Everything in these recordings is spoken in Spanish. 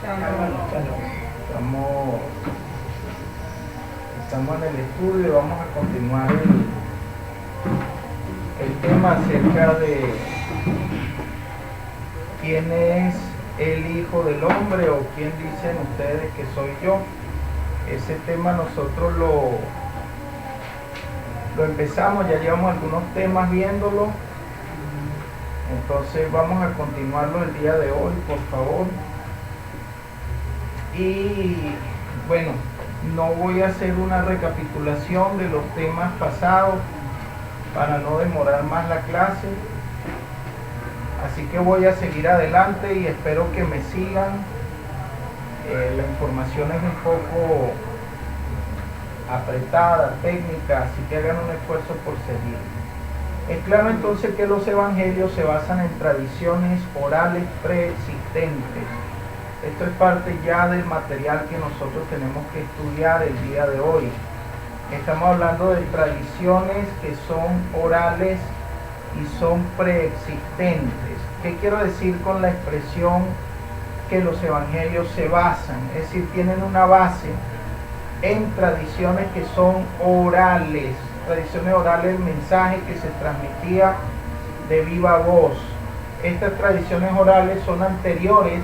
Estamos en el estudio y vamos a continuar el tema acerca de quién es el Hijo del Hombre o quién dicen ustedes que soy yo. Ese tema nosotros lo empezamos, ya llevamos algunos temas viéndolo. Entonces vamos a continuarlo el día de hoy, por favor. Y bueno, no voy a hacer una recapitulación de los temas pasados para no demorar más la clase. Así que voy a seguir adelante y espero que me sigan. La información es un poco apretada, técnica, así que hagan un esfuerzo por seguir. Es claro entonces que los evangelios se basan en tradiciones orales preexistentes. Esto es parte ya del material que nosotros tenemos que estudiar el día de hoy. Estamos hablando de tradiciones que son orales y son preexistentes. ¿Qué quiero decir con la expresión que los evangelios se basan? Es decir, tienen una base en tradiciones que son orales. Tradiciones orales, el mensaje que se transmitía de viva voz. Estas tradiciones orales son anteriores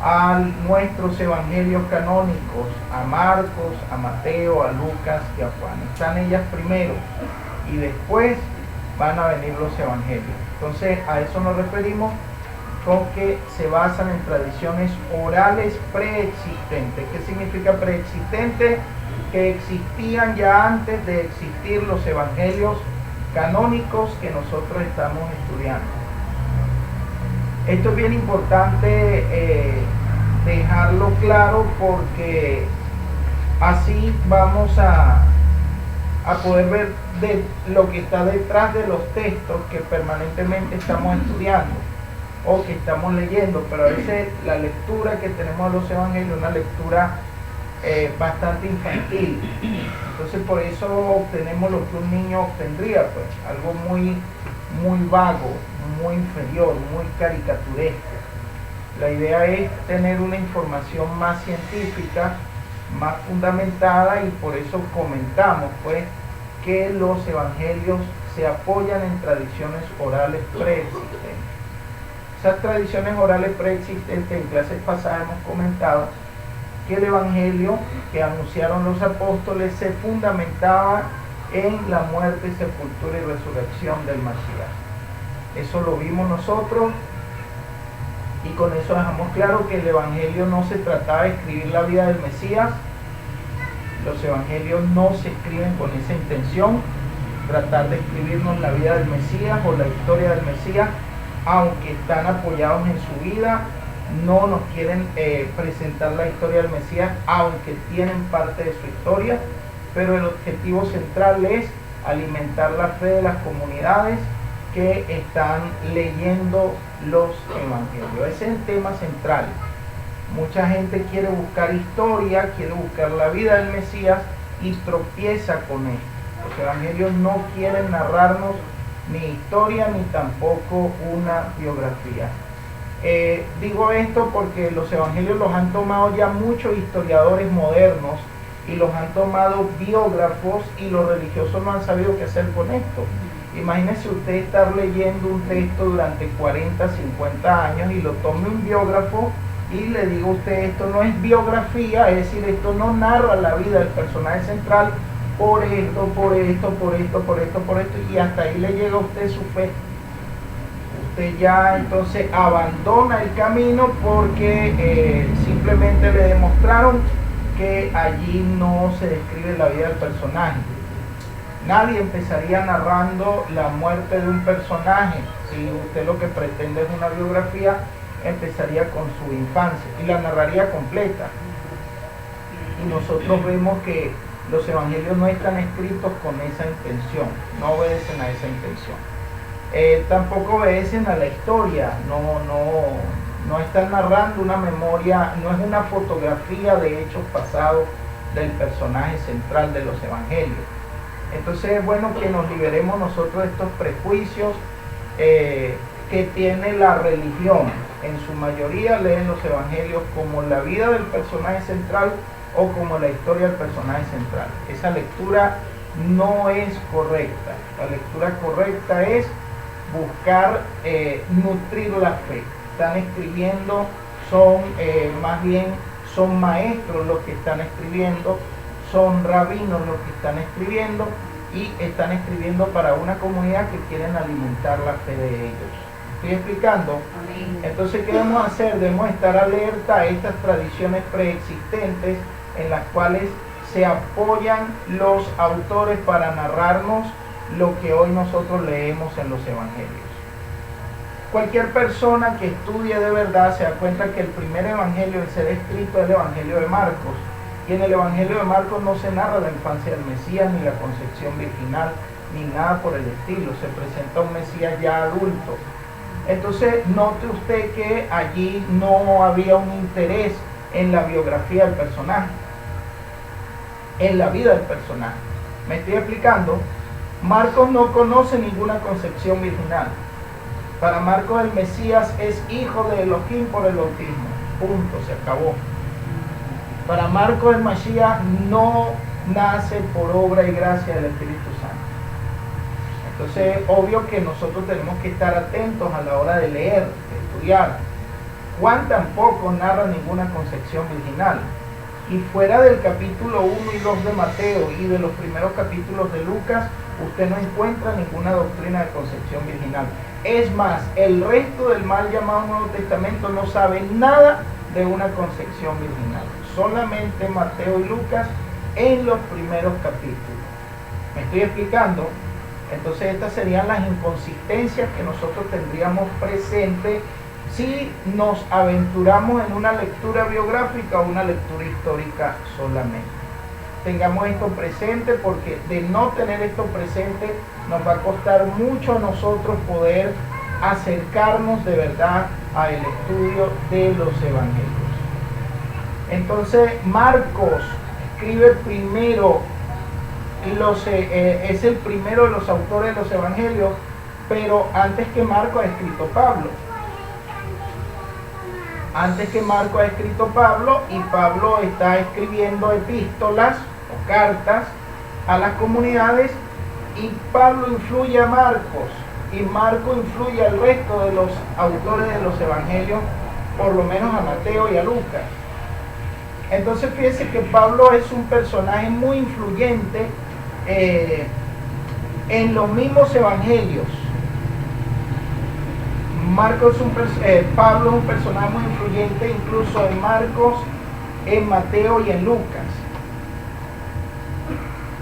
a nuestros evangelios canónicos, a Marcos, a Mateo, a Lucas y a Juan. Están ellas primero y después van a venir los evangelios. Entonces a eso nos referimos con que se basan en tradiciones orales preexistentes. ¿Qué significa preexistente? Que existían ya antes de existir los evangelios canónicos que nosotros estamos estudiando. Esto es bien importante dejarlo claro porque así vamos a poder ver de lo que está detrás de los textos que permanentemente estamos estudiando o que estamos leyendo, pero a veces la lectura que tenemos de los evangelios es una lectura bastante infantil. Entonces por eso obtenemos lo que un niño obtendría, pues algo muy vago, muy inferior, muy caricaturesco. La idea es tener una información más científica, más fundamentada, y por eso comentamos pues que los evangelios se apoyan en tradiciones orales preexistentes. Esas tradiciones orales preexistentes, en clases pasadas hemos comentado que el evangelio que anunciaron los apóstoles se fundamentaba en la muerte, sepultura y resurrección del Mesías. Eso lo vimos nosotros y con eso dejamos claro que el evangelio no se trataba de escribir la vida del Mesías. Los evangelios no se escriben con esa intención, tratar de escribirnos la vida del Mesías o la historia del Mesías, aunque están apoyados en su vida. No nos quieren presentar la historia del Mesías, aunque tienen parte de su historia, pero el objetivo central es alimentar la fe de las comunidades que están leyendo los evangelios. Ese es el tema central. Mucha gente quiere buscar historia, quiere buscar la vida del Mesías y tropieza con esto. Los evangelios no quieren narrarnos ni historia ni tampoco una biografía. Digo esto porque los evangelios los han tomado ya muchos historiadores modernos y los han tomado biógrafos, y los religiosos no han sabido qué hacer con esto. Imagínese usted estar leyendo un texto durante 40, 50 años y lo tome un biógrafo y le diga a usted: esto no es biografía, es decir, esto no narra la vida del personaje central por esto, por esto, por esto, por esto, por esto, y hasta ahí le llega a usted su fe. Usted ya entonces abandona el camino porque simplemente le demostraron que allí no se describe la vida del personaje. Nadie empezaría narrando la muerte de un personaje. Si usted lo que pretende es una biografía, empezaría con su infancia y la narraría completa. Y nosotros vemos que los evangelios no están escritos con esa intención, no obedecen a esa intención. Tampoco obedecen a la historia, no están narrando una memoria, no es una fotografía de hechos pasados del personaje central de los evangelios. Entonces es bueno que nos liberemos nosotros de estos prejuicios que tiene la religión. en su mayoría leen los evangelios como la vida del personaje central o como la historia del personaje central. Esa lectura no es correcta. La lectura correcta es buscar nutrir la fe. Están escribiendo, más bien son maestros los que están escribiendo, son rabinos los que están escribiendo, y están escribiendo para una comunidad que quieren alimentar la fe de ellos. ¿Estoy explicando? Amén. Entonces, ¿qué debemos hacer? Debemos estar alerta a estas tradiciones preexistentes en las cuales se apoyan los autores para narrarnos lo que hoy nosotros leemos en los evangelios. Cualquier persona que estudie de verdad se da cuenta que el primer evangelio en ser escrito es el evangelio de Marcos. Y en el evangelio de Marcos no se narra la infancia del Mesías, ni la concepción virginal, ni nada por el estilo. Se presenta un Mesías ya adulto. Entonces, note usted que allí no había un interés en la biografía del personaje, en la vida del personaje. ¿Me estoy explicando? Marcos no conoce ninguna concepción virginal. Para Marcos el Mesías es hijo de Elohim por el bautismo. Punto, se acabó. Para Marcos el Mashiach no nace por obra y gracia del Espíritu Santo. Entonces, obvio que nosotros tenemos que estar atentos a la hora de leer, de estudiar. Juan tampoco narra ninguna concepción virginal. Y fuera del capítulo 1 y 2 de Mateo y de los primeros capítulos de Lucas, usted no encuentra ninguna doctrina de concepción virginal. Es más, el resto del mal llamado Nuevo Testamento no sabe nada de una concepción virginal. Solamente Mateo y Lucas en los primeros capítulos. ¿Me estoy explicando? Entonces estas serían las inconsistencias que nosotros tendríamos presente si nos aventuramos en una lectura biográfica o una lectura histórica solamente. Tengamos esto presente, porque de no tener esto presente nos va a costar mucho a nosotros poder acercarnos de verdad al estudio de los evangelios. Entonces Marcos escribe primero, es el primero de los autores de los evangelios, pero antes que Marcos ha escrito Pablo. Antes que Marcos ha escrito Pablo, y Pablo está escribiendo epístolas o cartas a las comunidades, y Pablo influye a Marcos, y Marcos influye al resto de los autores de los evangelios, por lo menos a Mateo y a Lucas. Entonces fíjense que Pablo es un personaje muy influyente en los mismos evangelios. Pablo es un personaje muy influyente incluso en Marcos, en Mateo y en Lucas.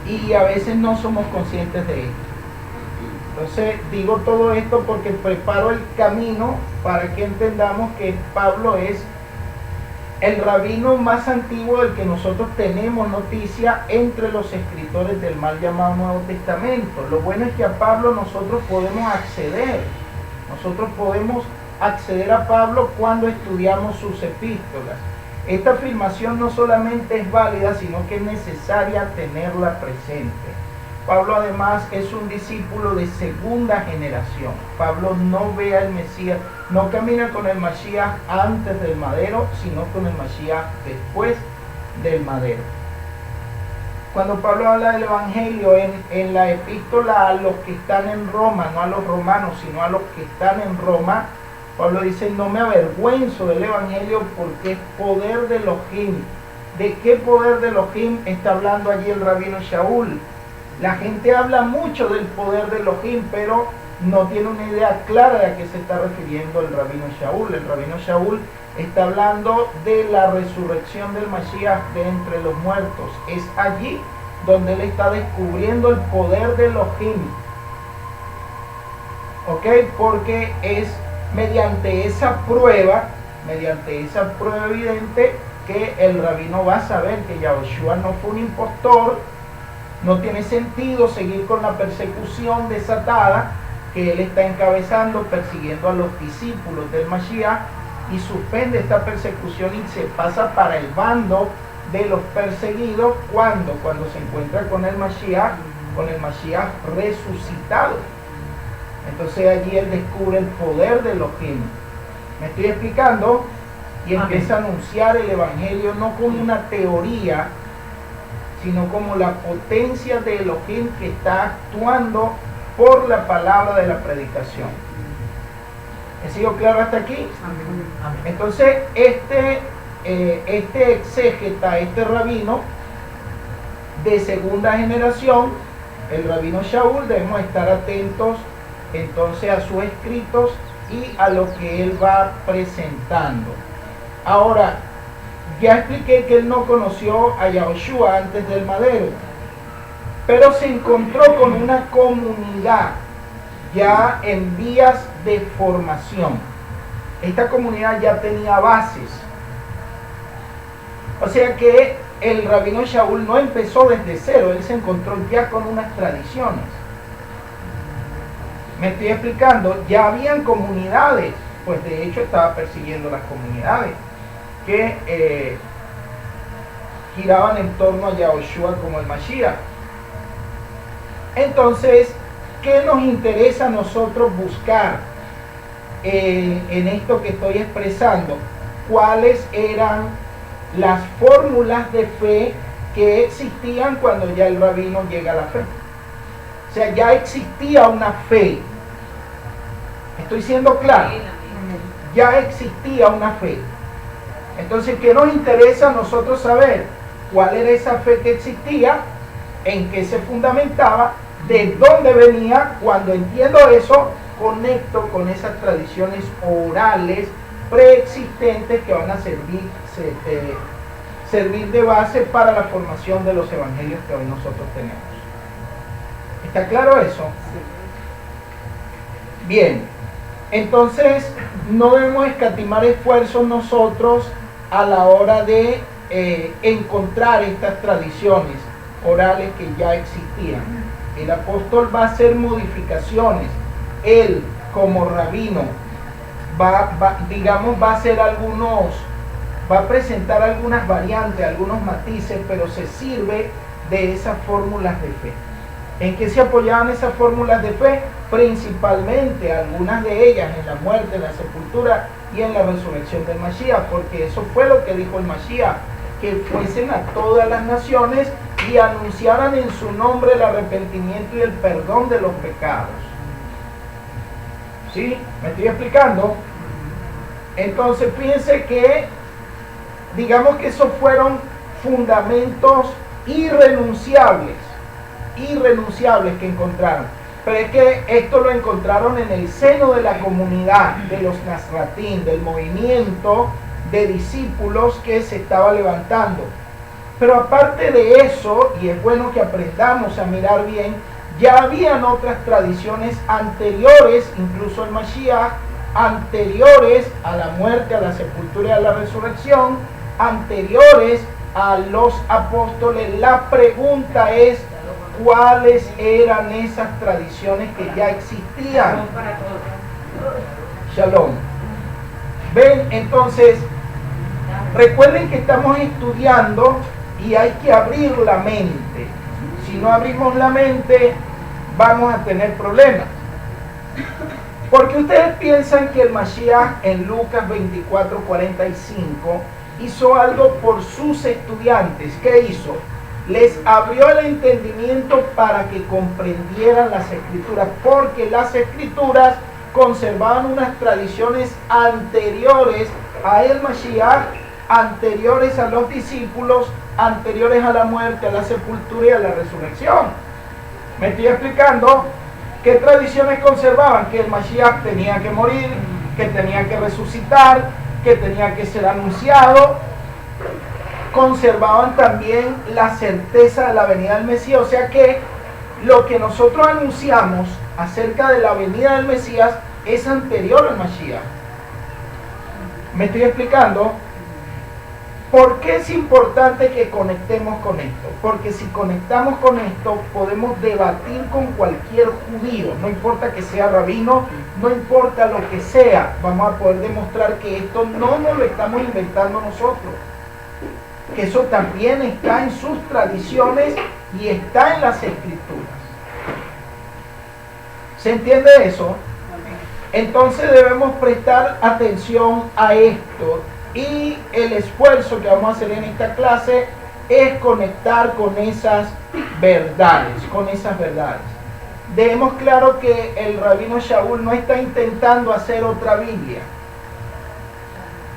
Y a veces no somos conscientes de esto. Entonces digo todo esto porque preparo el camino para que entendamos que Pablo es el rabino más antiguo del que nosotros tenemos noticia entre los escritores del mal llamado Nuevo Testamento. Lo bueno es que a Pablo nosotros podemos acceder. Nosotros podemos acceder a Pablo cuando estudiamos sus epístolas. Esta afirmación no solamente es válida, sino que es necesaria tenerla presente. Pablo además es un discípulo de segunda generación. Pablo no ve al Mesías, no camina con el Mashiach antes del madero, sino con el Mashiach después del madero. Cuando Pablo habla del Evangelio en la epístola a los que están en Roma, no a los romanos, sino a los que están en Roma, Pablo dice: no me avergüenzo del Evangelio porque es poder de Elohim. ¿De qué poder de Elohim está hablando allí el rabino Shaul? La gente habla mucho del poder de Elohim, pero no tiene una idea clara de a qué se está refiriendo el rabino Shaul. El rabino Shaul está hablando de la resurrección del Mashiach de entre los muertos. Es allí donde él está descubriendo el poder de Elohim. ¿Ok? Porque es mediante esa prueba evidente, que el rabino va a saber que Yahushua no fue un impostor. No tiene sentido seguir con la persecución desatada que él está encabezando, persiguiendo a los discípulos del Mashiach, y suspende esta persecución y se pasa para el bando de los perseguidos cuando se encuentra con el Mashiach resucitado. Entonces allí él descubre el poder de Elohim. ¿Me estoy explicando? Y empieza a anunciar el Evangelio no como una teoría, sino como la potencia de Elohim que está actuando por la palabra de la predicación. ¿He sido claro hasta aquí? Amén. Entonces, este exégeta, este rabino de segunda generación, el rabino Shaul, debemos estar atentos entonces a sus escritos y a lo que él va presentando. Ahora, ya expliqué que él no conoció a Yahoshua antes del madero, pero se encontró con una comunidad ya en vías de formación. Esta comunidad ya tenía bases. O sea que el rabino Shaul no empezó desde cero, él se encontró ya con unas tradiciones. Me estoy explicando, ya habían comunidades, pues de hecho estaba persiguiendo las comunidades que giraban en torno a Yahoshua como el Mashiach. Entonces, ¿qué nos interesa a nosotros buscar en esto que estoy expresando? ¿Cuáles eran las fórmulas de fe que existían cuando ya el rabino llega a la fe? O sea, ya existía una fe. ¿Estoy siendo claro? Ya existía una fe. Entonces, ¿qué nos interesa a nosotros saber? ¿Cuál era esa fe que existía? ¿En qué se fundamentaba? ¿De dónde venía? Cuando entiendo eso, conecto con esas tradiciones orales preexistentes que van a servir de base para la formación de los evangelios que hoy nosotros tenemos. ¿Está claro eso? Bien, entonces no debemos escatimar esfuerzos nosotros a la hora de encontrar estas tradiciones orales que ya existían. El apóstol va a hacer modificaciones. Él, como rabino, va a presentar algunas variantes, algunos matices, pero se sirve de esas fórmulas de fe. ¿En qué se apoyaban esas fórmulas de fe? Principalmente algunas de ellas en la muerte, en la sepultura y en la resurrección del Mashiach, porque eso fue lo que dijo el Mashiach, que fuesen a todas las naciones y anunciaran en su nombre el arrepentimiento y el perdón de los pecados. ¿Sí? ¿Me estoy explicando? Entonces fíjense que, digamos que esos fueron fundamentos irrenunciables que encontraron. Pero es que esto lo encontraron en el seno de la comunidad de los Nazratín, del movimiento de discípulos que se estaba levantando. Pero aparte de eso, y es bueno que aprendamos a mirar bien, ya habían otras tradiciones anteriores, incluso el Mashiach, anteriores a la muerte, a la sepultura y a la resurrección, anteriores a los apóstoles. La pregunta es, ¿cuáles eran esas tradiciones que ya existían? Shalom. Ven, entonces, recuerden que estamos estudiando y hay que abrir la mente. Si no abrimos la mente, vamos a tener problemas. Porque ustedes piensan que el Mashiach en Lucas 24:45 hizo algo por sus estudiantes. ¿Qué hizo? Les abrió el entendimiento para que comprendieran las escrituras, porque las escrituras conservaban unas tradiciones anteriores a el Mashiach, anteriores a los discípulos, anteriores a la muerte, a la sepultura y a la resurrección. ¿Me estoy explicando? ¿Qué tradiciones conservaban? Que el Mashiach tenía que morir, que tenía que resucitar, que tenía que ser anunciado. Conservaban también la certeza de la venida del Mesías. O sea que lo que nosotros anunciamos acerca de la venida del Mesías es anterior al Mashiach. ¿Me estoy explicando? ¿Por qué es importante que conectemos con esto? Porque si conectamos con esto, podemos debatir con cualquier judío, no importa que sea rabino, no importa lo que sea, vamos a poder demostrar que esto no nos lo estamos inventando nosotros, que eso también está en sus tradiciones y está en las escrituras. ¿Se entiende eso? Entonces debemos prestar atención a esto, y el esfuerzo que vamos a hacer en esta clase es conectar con esas verdades, Dejemos claro que el rabino Shaul no está intentando hacer otra Biblia.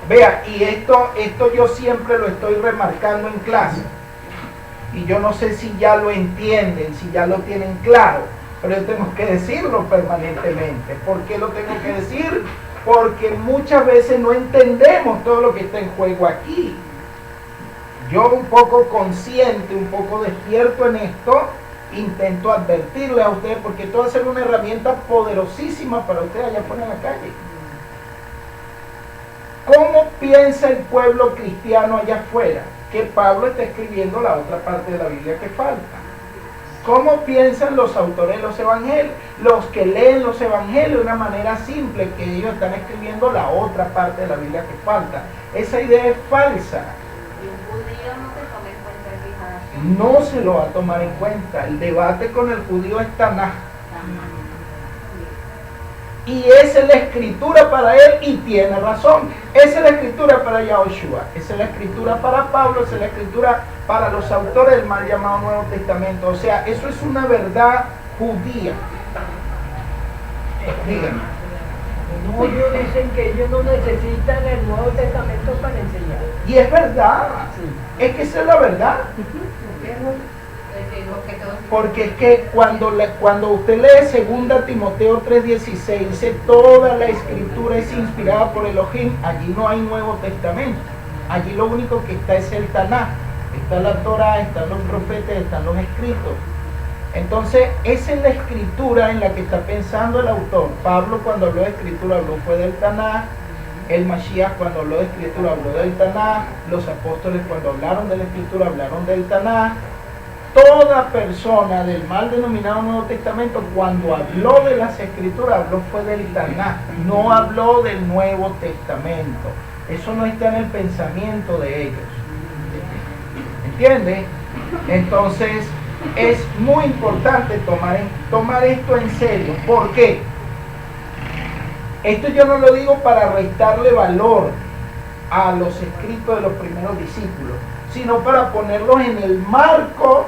Vea, y esto yo siempre lo estoy remarcando en clase, y yo no sé si ya lo entienden, si ya lo tienen claro, pero yo tengo que decirlo permanentemente. ¿Por qué lo tengo que decir? Porque muchas veces no entendemos todo lo que está en juego aquí. Yo, un poco consciente, un poco despierto en esto, intento advertirle a ustedes, porque esto va a ser una herramienta poderosísima para ustedes allá afuera en la calle. ¿Cómo piensa el pueblo cristiano allá afuera? Que Pablo está escribiendo la otra parte de la Biblia que falta. ¿Cómo piensan los autores de los evangelios? Los que leen los evangelios de una manera simple, que ellos están escribiendo la otra parte de la Biblia que falta. Esa idea es falsa. Y un judío no se toma en cuenta el Tanaj. No se lo va a tomar en cuenta. El debate con el judío es Tanaj. Y esa es la escritura para él, y tiene razón. Esa es la escritura para Yahoshua, esa es la escritura para Pablo, esa es la escritura para los autores del mal llamado Nuevo Testamento. O sea, eso es una verdad judía. Díganme. No, ellos dicen que ellos no necesitan el Nuevo Testamento para enseñar. Y es verdad, es que esa es la verdad. Porque es que cuando usted lee 2 Timoteo 3:16, dice toda la escritura es inspirada por Elohim, allí no hay Nuevo Testamento. Allí lo único que está es el Tanaj. Está la Torah, están los profetas, están los escritos. Entonces, esa es la escritura en la que está pensando el autor. Pablo, cuando habló de escritura, habló fue del Tanaj. El Mashiach, cuando habló de escritura, habló del Tanaj. Los apóstoles, cuando hablaron de la escritura, hablaron del Tanaj. Toda persona del mal denominado Nuevo Testamento, cuando habló de las escrituras, habló fue del Tanaj, no habló del Nuevo Testamento. Eso no está en el pensamiento de ellos. ¿Entiende? Entonces, es muy importante tomar esto en serio. ¿Por qué? Esto yo no lo digo para restarle valor a los escritos de los primeros discípulos, sino para ponerlos en el marco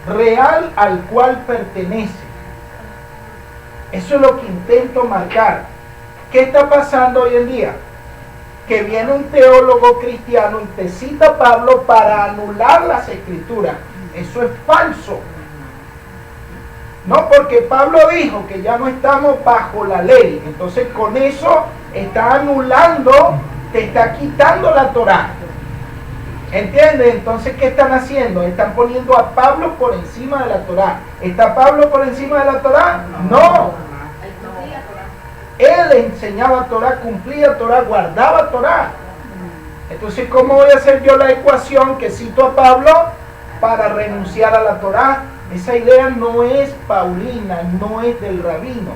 real al cual pertenece. Eso es lo que intento marcar. ¿Qué está pasando hoy en día? Que viene un teólogo cristiano y te cita a Pablo para anular las escrituras. Eso es falso. No, porque Pablo dijo que ya no estamos bajo la ley. Entonces con eso está anulando, te está quitando la Torá. ¿Entiendes? Entonces, ¿qué están haciendo? Están poniendo a Pablo por encima de la Torá. ¿Está Pablo por encima de la Torá? No. Él enseñaba Torá, cumplía Torá, guardaba Torá. Entonces, ¿cómo voy a hacer yo la ecuación que cito a Pablo para renunciar a la Torá? Esa idea no es paulina, no es del rabino.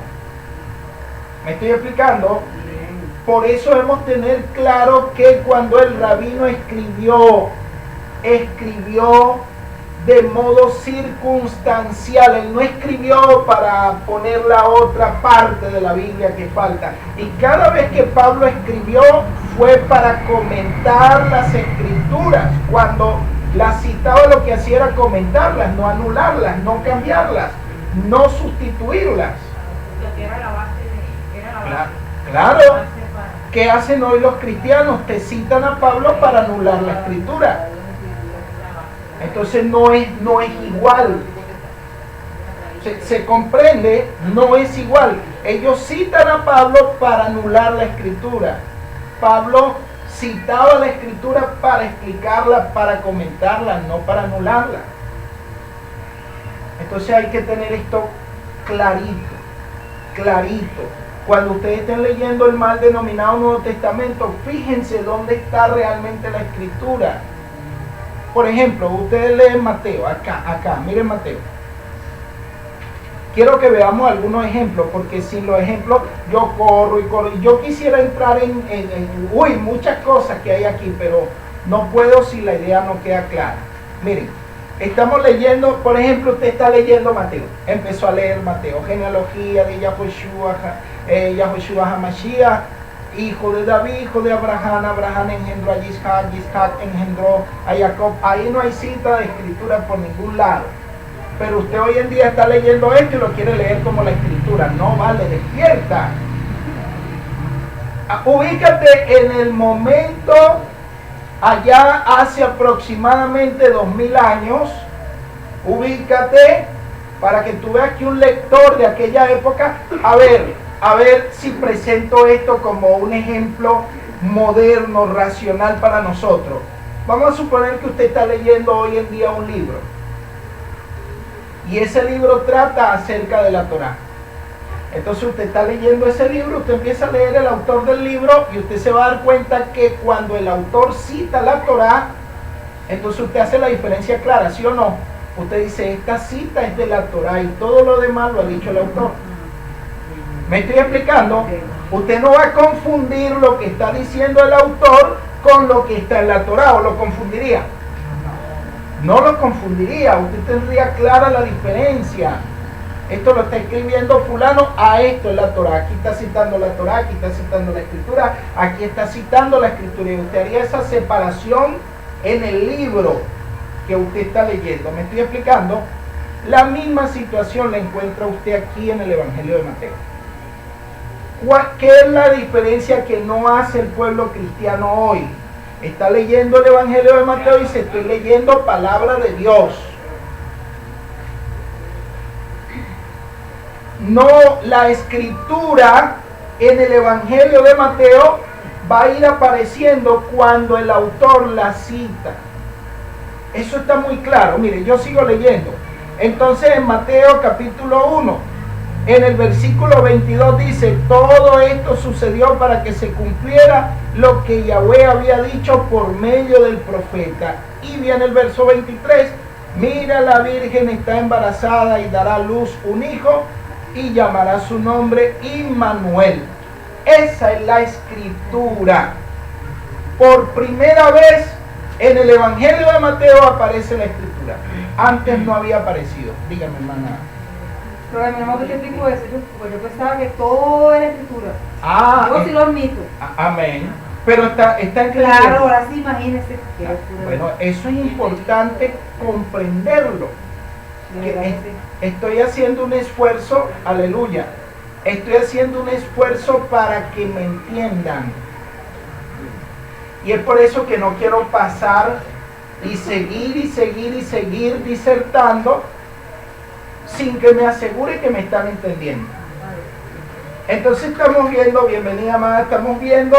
¿Me estoy explicando? Por eso debemos tener claro que cuando el rabino escribió de modo circunstancial. Él no escribió para poner la otra parte de la Biblia que falta. Y cada vez que Pablo escribió fue para comentar las escrituras. Cuando las citaba, lo que hacía era comentarlas, no anularlas, no cambiarlas, no sustituirlas. Lo que era la base Claro. ¿Qué hacen hoy los cristianos? Te citan a Pablo para anular la escritura. Entonces no es igual. Se comprende, no es igual. Ellos citan a Pablo para anular la escritura. Pablo citaba la escritura para explicarla, para comentarla, no para anularla. Entonces hay que tener esto clarito. Cuando ustedes estén leyendo el mal denominado Nuevo Testamento, fíjense dónde está realmente la escritura. Por ejemplo, ustedes leen Mateo, acá, miren Mateo. Quiero que veamos algunos ejemplos, porque sin los ejemplos yo corro. Y yo quisiera entrar en muchas cosas que hay aquí, pero no puedo si la idea no queda clara. Miren, Estamos leyendo, por ejemplo, usted está leyendo Mateo, empezó a leer Mateo, genealogía de Yahushua HaMashiach, hijo de David, hijo de Abraham, Abraham engendró a Yitzhak, Yitzhak engendró a Jacob. Ahí no hay cita de escritura por ningún lado. Pero usted hoy en día está leyendo esto y lo quiere leer como la escritura. No vale, despierta. Ubícate en el momento, allá hace aproximadamente 2000 años, ubícate para que tú veas que un lector de aquella época, a ver si presento esto como un ejemplo moderno, racional para nosotros. Vamos a suponer que usted está leyendo hoy en día un libro y ese libro trata acerca de la Torá. Entonces usted está leyendo ese libro, usted empieza a leer el autor del libro y usted se va a dar cuenta que cuando el autor cita la Torá, entonces usted hace la diferencia clara, ¿sí o no? Usted dice, esta cita es de la Torá y todo lo demás lo ha dicho el autor. ¿Me estoy explicando? Usted no va a confundir lo que está diciendo el autor con lo que está en la Torá, ¿o lo confundiría? No lo confundiría, usted tendría clara la diferencia. Esto lo está escribiendo fulano a esto es la Torá. Aquí está citando la Torá, aquí está citando la escritura, aquí está citando la escritura. Y usted haría esa separación en el libro que usted está leyendo. ¿Me estoy explicando? La misma situación la encuentra usted aquí en el Evangelio de Mateo. ¿Qué es la diferencia que no hace el pueblo cristiano hoy? Está leyendo el Evangelio de Mateo y dice, estoy leyendo palabra de Dios. No, la escritura en el Evangelio de Mateo va a ir apareciendo cuando el autor la cita. Eso está muy claro. Mire, yo sigo leyendo. Entonces en Mateo capítulo 1, en el versículo 22 dice, todo esto sucedió para que se cumpliera lo que Yahweh había dicho por medio del profeta. Y viene el verso 23, mira, la virgen está embarazada y dará a luz un hijo y llamará su nombre Immanuel. Esa es la escritura. Por primera vez en el Evangelio de Mateo aparece la escritura. Antes no había aparecido. Dígame, hermana. Pero mi amor, que te explico eso, yo pensaba que todo era escritura. Yo sí lo admito. Amén. Pero está entendiendo. Claro, ahora sí, imagínese. Bueno, eso es importante comprenderlo. Estoy haciendo un esfuerzo, aleluya. Estoy haciendo un esfuerzo para que me entiendan. Y es por eso que no quiero pasar y seguir disertando sin que me asegure que me están entendiendo. Entonces estamos viendo, bienvenida amada, estamos viendo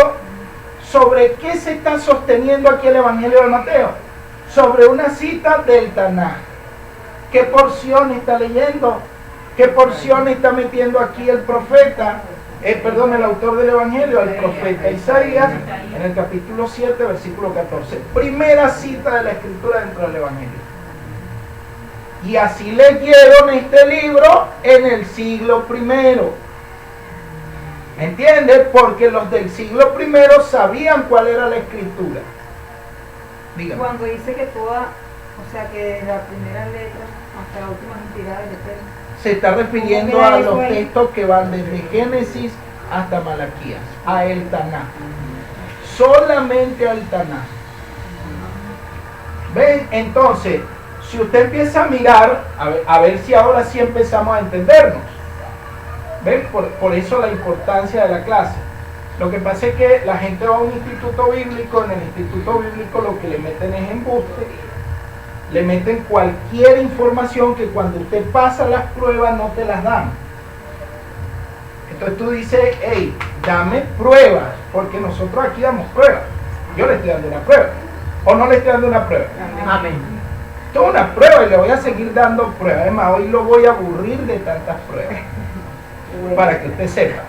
sobre qué se está sosteniendo aquí el Evangelio de Mateo. Sobre una cita del Tanaj. ¿Qué porción está leyendo? ¿Qué porción está metiendo aquí el profeta? El autor del Evangelio, el profeta Isaías, en el capítulo 7, versículo 14. Primera cita de la escritura dentro del Evangelio. Y así leyeron este libro en el siglo primero. ¿Entiendes? Porque los del siglo primero sabían cuál era la escritura. Dígame. Cuando dice que toda, o sea que desde la primera letra hasta las últimas entidades de texto, se está refiriendo a los textos que van desde Génesis hasta Malaquías, a el Tanaj. Solamente al Tanaj. ¿Ven? Entonces, si usted empieza a mirar, a ver si ahora sí empezamos a entendernos. ¿Ven? Por eso la importancia de la clase. Lo que pasa es que la gente va a un instituto bíblico, en el instituto bíblico lo que le meten es embuste, le meten cualquier información que cuando usted pasa las pruebas no te las dan. Entonces tú dices, hey, dame pruebas, porque nosotros aquí damos pruebas. Yo le estoy dando una prueba, o no le estoy dando una prueba. Amén. Esto es una prueba y le voy a seguir dando pruebas. Además, hoy lo voy a aburrir de tantas pruebas, para que usted sepa,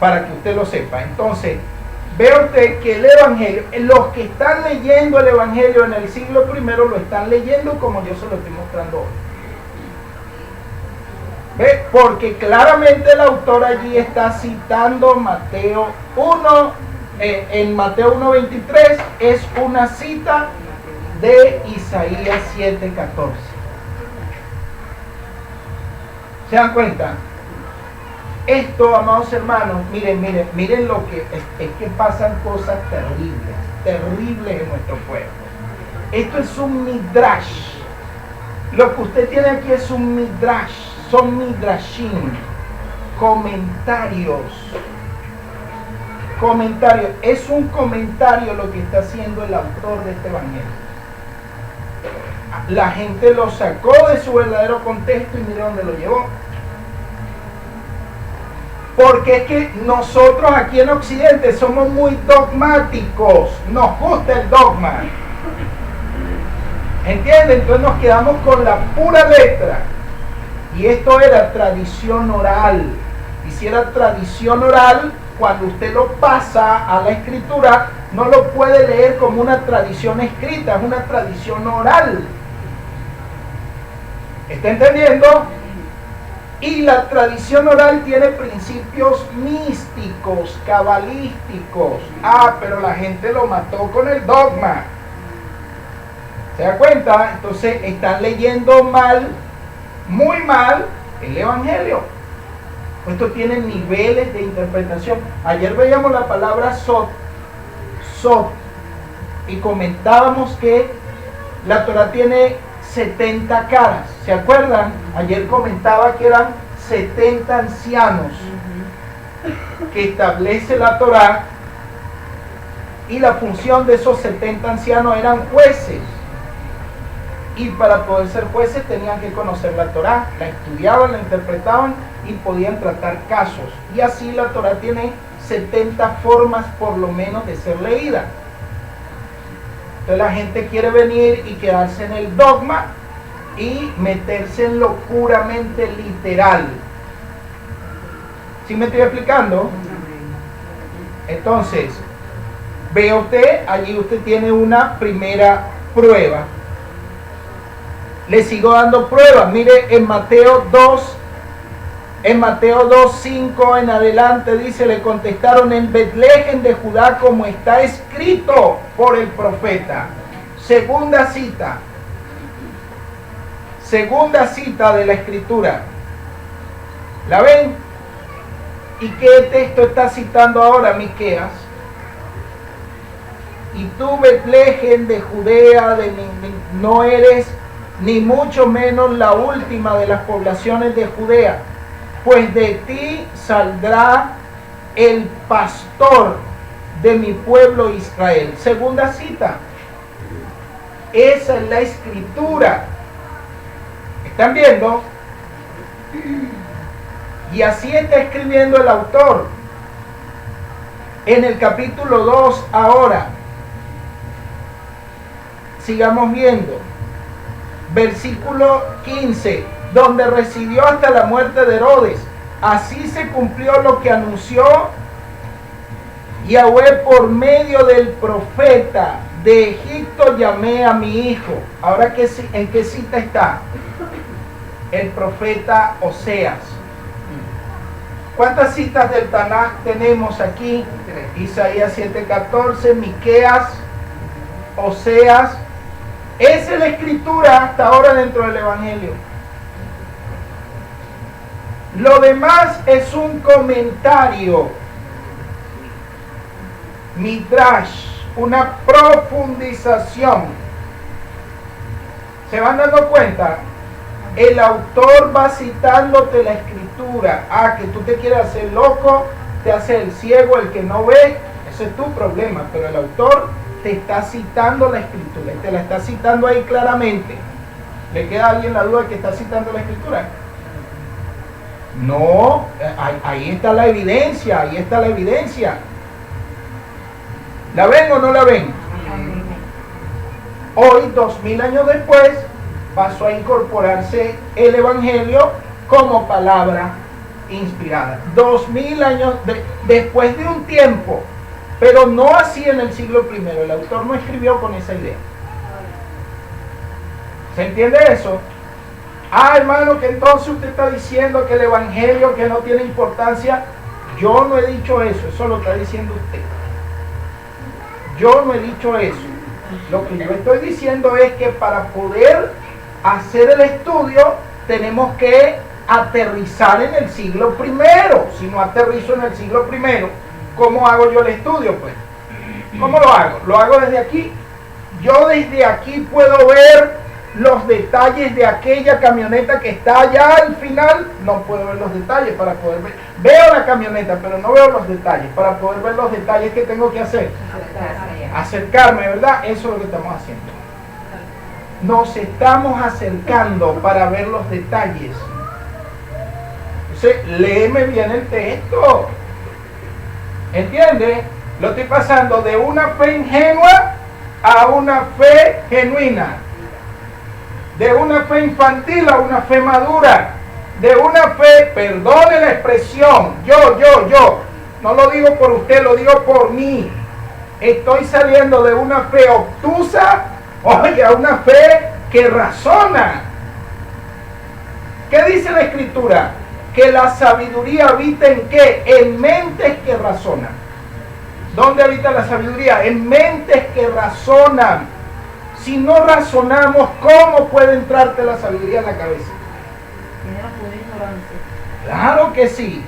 para que usted lo sepa. Entonces, vea usted que el Evangelio, los que están leyendo el Evangelio en el siglo primero lo están leyendo como yo se lo estoy mostrando hoy. ¿Ve? Porque claramente el autor allí está citando Mateo 1, en Mateo 1:23 es una cita de Isaías 7:14. ¿Se dan cuenta? Esto, amados hermanos, miren lo que es que pasan cosas terribles en nuestro pueblo. Esto es un midrash. Lo que usted tiene aquí es un midrash, son midrashim, comentarios. Es un comentario lo que está haciendo el autor de este evangelio. La gente lo sacó de su verdadero contexto y mire dónde lo llevó. Porque es que nosotros aquí en Occidente somos muy dogmáticos, nos gusta el dogma. ¿Entienden? Entonces nos quedamos con la pura letra. Y esto era tradición oral. Y si era tradición oral, cuando usted lo pasa a la escritura, no lo puede leer como una tradición escrita, es una tradición oral. ¿Está entendiendo? Y la tradición oral tiene principios místicos, cabalísticos. Pero la gente lo mató con el dogma. ¿Se da cuenta? Entonces están leyendo mal, muy mal, el evangelio. Esto tiene niveles de interpretación. Ayer veíamos la palabra sot, y comentábamos que la Torah tiene 70 caras. ¿Se acuerdan? Ayer comentaba que eran 70 ancianos que establece la Torah, y la función de esos 70 ancianos eran jueces. Y para poder ser jueces tenían que conocer la Torah, la estudiaban, la interpretaban y podían tratar casos. Y así la Torah tiene 70 formas por lo menos de ser leída. Entonces la gente quiere venir y quedarse en el dogma y meterse en lo puramente literal. ¿Sí me estoy explicando? Entonces, ve usted, allí usted tiene una primera prueba. Le sigo dando pruebas. Mire, en Mateo 2:5 en adelante dice: le contestaron, en Betlehem de Judá, como está escrito por el profeta. Segunda cita de la escritura. ¿La ven? ¿Y qué texto está citando ahora? Miqueas. Y tú, Betlehem de Judea, no eres ni mucho menos la última de las poblaciones de Judea, pues de ti saldrá el pastor de mi pueblo Israel. Segunda cita. Esa es la escritura. ¿Están viendo? Y así está escribiendo el autor. En el capítulo 2 ahora. Sigamos viendo. Versículo 15, donde residió hasta la muerte de Herodes. Así se cumplió lo que anunció Yahweh por medio del profeta: de Egipto llamé a mi hijo. Ahora, ¿en qué cita está? El profeta Oseas. ¿Cuántas citas del Tanaj tenemos aquí? Isaías 7:14, Miqueas, Oseas. Esa es la escritura hasta ahora dentro del evangelio. Lo demás es un comentario, midrash, una profundización. ¿Se van dando cuenta? El autor va citándote la escritura. Que tú te quieres hacer loco, te hace el ciego, el que no ve, ese es tu problema, pero el autor te está citando la escritura, te la está citando ahí claramente. ¿Le queda a alguien la duda de que está citando la escritura? No, ahí está la evidencia, ahí está la evidencia. ¿La ven o no la ven? Hoy, 2000 años después, pasó a incorporarse el evangelio como palabra inspirada. 2000 años después de un tiempo. Pero no así en el siglo I. El autor no escribió con esa idea. ¿Se entiende eso? Hermano, que entonces usted está diciendo que el evangelio que no tiene importancia. Yo no he dicho eso, eso lo está diciendo usted. Yo no he dicho eso. Lo que yo estoy diciendo es que para poder hacer el estudio tenemos que aterrizar en el siglo primero. Si no aterrizo en el siglo primero, ¿cómo hago yo el estudio? Pues, ¿cómo lo hago? Lo hago desde aquí. Yo desde aquí puedo ver los detalles de aquella camioneta que está allá al final. No puedo ver los detalles para poder ver. Veo la camioneta, pero no veo los detalles. Para poder ver los detalles, ¿qué tengo que hacer? Acercarme, ¿verdad? Eso es lo que estamos haciendo. Nos estamos acercando para ver los detalles. Entonces, léeme bien el texto. ¿Entiendes? Lo estoy pasando de una fe ingenua a una fe genuina. De una fe infantil a una fe madura. De una fe, perdone la expresión, yo. No lo digo por usted, lo digo por mí. Estoy saliendo de una fe obtusa, oye, a una fe que razona. ¿Qué dice la Escritura? Que la sabiduría habita ¿en qué? En mentes que razonan. ¿Dónde habita la sabiduría? En mentes que razonan. Si no razonamos, ¿cómo puede entrarte la sabiduría en la cabeza? Claro que sí.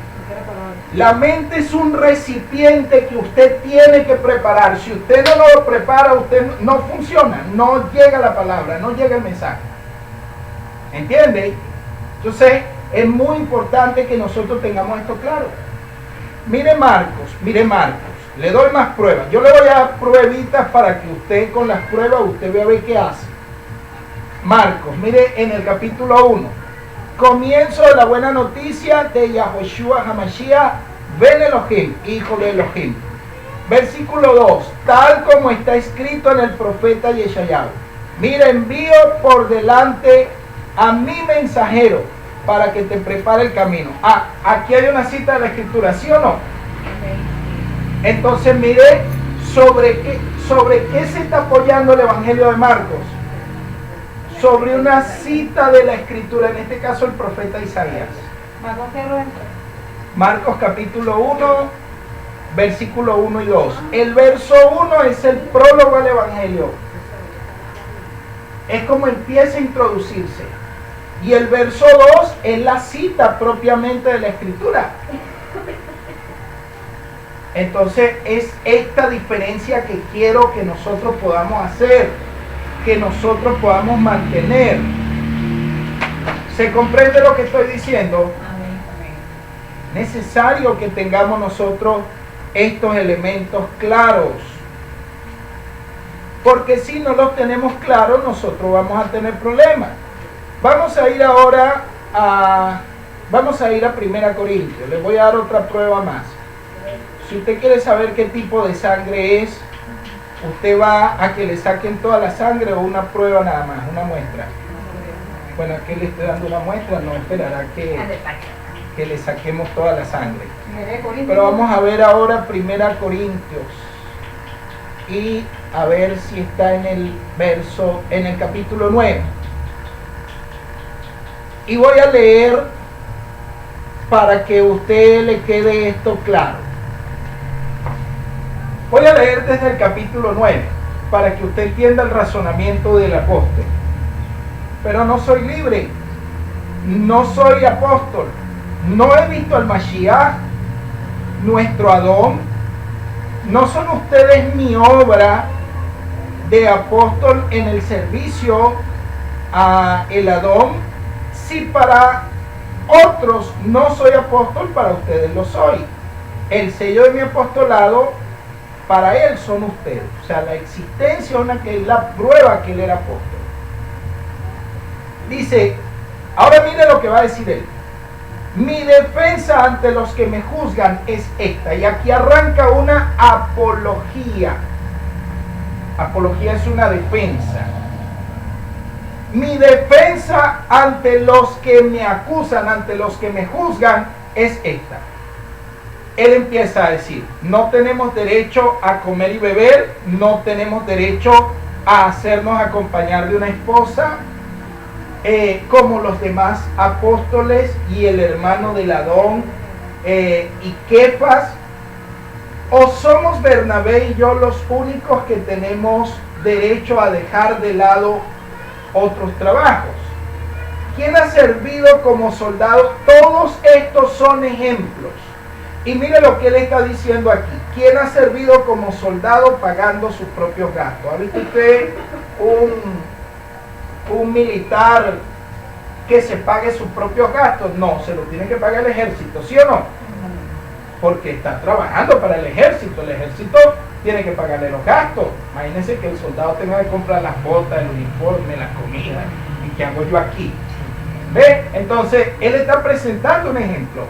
La mente es un recipiente que usted tiene que preparar. Si usted no lo prepara, usted no funciona. No llega la palabra, no llega el mensaje. ¿Entiende? Entonces, es muy importante que nosotros tengamos esto claro. Mire Marcos. Le doy más pruebas. Yo le voy a dar pruebitas para que usted con las pruebas usted vea qué hace. Marcos, mire en el capítulo 1. Comienzo de la buena noticia de Yahoshua Hamashiach Ben Elohim, hijo de Elohim. Versículo 2. Tal como está escrito en el profeta Yeshayahu. Mira, envío por delante a mi mensajero para que te prepare el camino. Ah, aquí hay una cita de la Escritura, ¿sí o no? Entonces mire sobre qué se está apoyando el Evangelio de Marcos. Sobre una cita de la Escritura, en este caso el profeta Isaías. Marcos capítulo 1, versículo 1 y 2. El verso 1 es el prólogo al Evangelio. Es como empieza a introducirse. Y el verso 2 es la cita propiamente de la Escritura. Entonces es esta diferencia que quiero que nosotros podamos hacer, que nosotros podamos mantener. ¿Se comprende lo que estoy diciendo? Necesario que tengamos nosotros estos elementos claros, porque si no los tenemos claros nosotros vamos a tener problemas. Vamos a ir ahora a 1 Corintios. Les voy a dar otra prueba más. Si usted quiere saber qué tipo de sangre es, usted va a que le saquen toda la sangre o una prueba nada más, una muestra. Bueno, aquí le estoy dando una muestra, no esperará que le saquemos toda la sangre. Pero vamos a ver ahora 1 Corintios y a ver si está en el capítulo 9. Y voy a leer para que a usted le quede esto claro. Voy a leer desde el capítulo 9 para que usted entienda el razonamiento del apóstol. Pero no soy libre, no soy apóstol, no he visto al Mashiach, nuestro Adón. No son ustedes mi obra de apóstol en el servicio a el Adón. Si para otros no soy apóstol, para ustedes lo soy. El sello de mi apostolado para él son ustedes. O sea, la existencia es la prueba que él era apóstol. Dice, ahora mire lo que va a decir él. Mi defensa ante los que me juzgan es esta. Y aquí arranca una apología. Apología es una defensa. Mi defensa ante los que me acusan, ante los que me juzgan, es esta. Él empieza a decir, no tenemos derecho a comer y beber, no tenemos derecho a hacernos acompañar de una esposa, como los demás apóstoles y el hermano del Adón y Kefas. ¿O somos Bernabé y yo los únicos que tenemos derecho a dejar de lado otros trabajos. ¿Quién ha servido como soldado? Todos estos son ejemplos. Y mire lo que él está diciendo aquí. ¿Quién ha servido como soldado pagando sus propios gastos? ¿Ha visto usted un militar que se pague sus propios gastos? No, se lo tiene que pagar el ejército, ¿sí o no? Porque está trabajando para el ejército tiene que pagarle los gastos. Imagínense que el soldado tenga que comprar las botas, el uniforme, la comida. ¿Y qué hago yo aquí? ¿Ve? Entonces, él está presentando un ejemplo.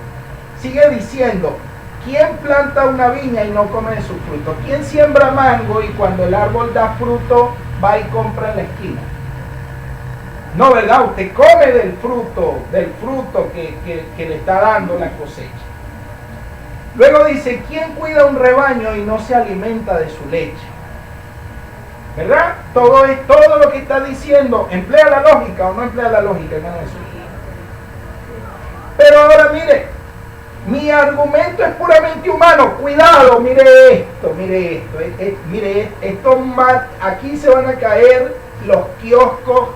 Sigue diciendo, ¿quién planta una viña y no come de su fruto? ¿Quién siembra mango y cuando el árbol da fruto va y compra en la esquina? No, ¿verdad? Usted come del fruto que le está dando la cosecha. Luego dice, ¿quién cuida un rebaño y no se alimenta de su leche? ¿Verdad? Todo lo que está diciendo, ¿emplea la lógica o no emplea la lógica, hermano Jesús? Pero ahora mire, mi argumento es puramente humano. Cuidado, mire esto, aquí se van a caer los kioscos,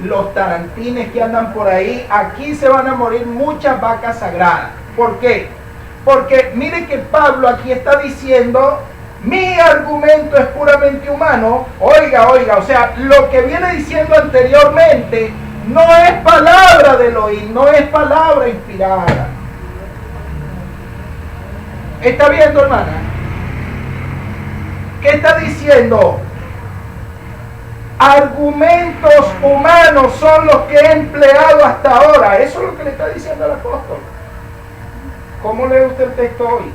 los tarantines que andan por ahí, aquí se van a morir muchas vacas sagradas. ¿Por qué? Porque mire que Pablo aquí está diciendo, mi argumento es puramente humano. Oiga, o sea, lo que viene diciendo anteriormente no es palabra de Elohim, no es palabra inspirada. ¿Está viendo, hermana? ¿Qué está diciendo? Argumentos humanos son los que he empleado hasta ahora. Eso es lo que le está diciendo el apóstol. ¿Cómo lee usted el texto hoy?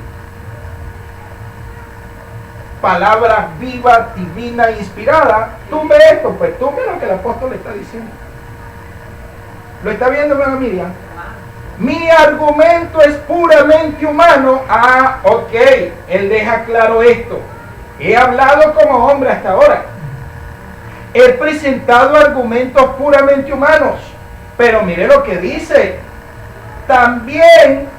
Palabra viva, divina, inspirada. Tumbe esto, pues tumbe lo que el apóstol le está diciendo. ¿Lo está viendo, hermana Miriam? Mi argumento es puramente humano. Ah, ok, él deja claro esto. He hablado como hombre hasta ahora. He presentado argumentos puramente humanos. Pero mire lo que dice. También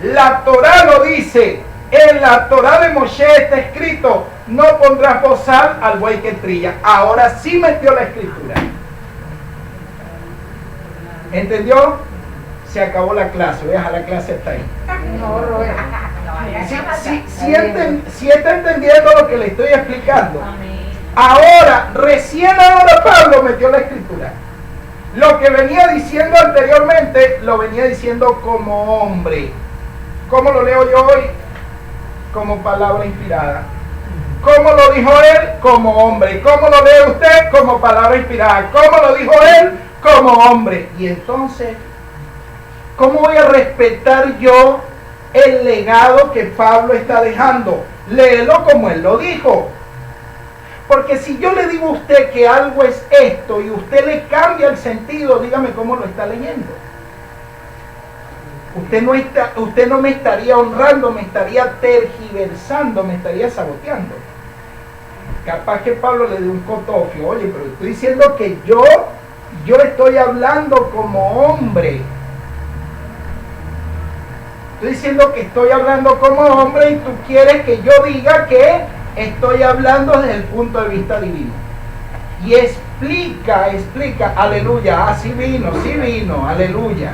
la Torá lo dice. En la Torá de Moshe está escrito, no pondrás bozal al buey que trilla. Ahora sí metió la escritura. ¿Entendió? Se acabó la clase. Voy a dejar la clase hasta ahí. No, Robert. Si está entendiendo lo que le estoy explicando. Ahora, recién ahora Pablo metió la escritura. Lo que venía diciendo anteriormente, lo venía diciendo como hombre. ¿Cómo lo leo yo hoy? Como palabra inspirada. ¿Cómo lo dijo él? Como hombre. ¿Cómo lo lee usted? Como palabra inspirada. ¿Cómo lo dijo él? Como hombre. Y entonces, ¿cómo voy a respetar yo el legado que Pablo está dejando? Léelo como él lo dijo. Porque si yo le digo a usted que algo es esto y usted le cambia el sentido, dígame cómo lo está leyendo. Usted no me estaría honrando, me estaría tergiversando, me estaría saboteando. Capaz que Pablo le dé un cotofio. Oye, pero estoy diciendo que yo estoy hablando como hombre. Estoy diciendo que estoy hablando como hombre y tú quieres que yo diga que estoy hablando desde el punto de vista divino. Y explica, aleluya, sí vino, aleluya.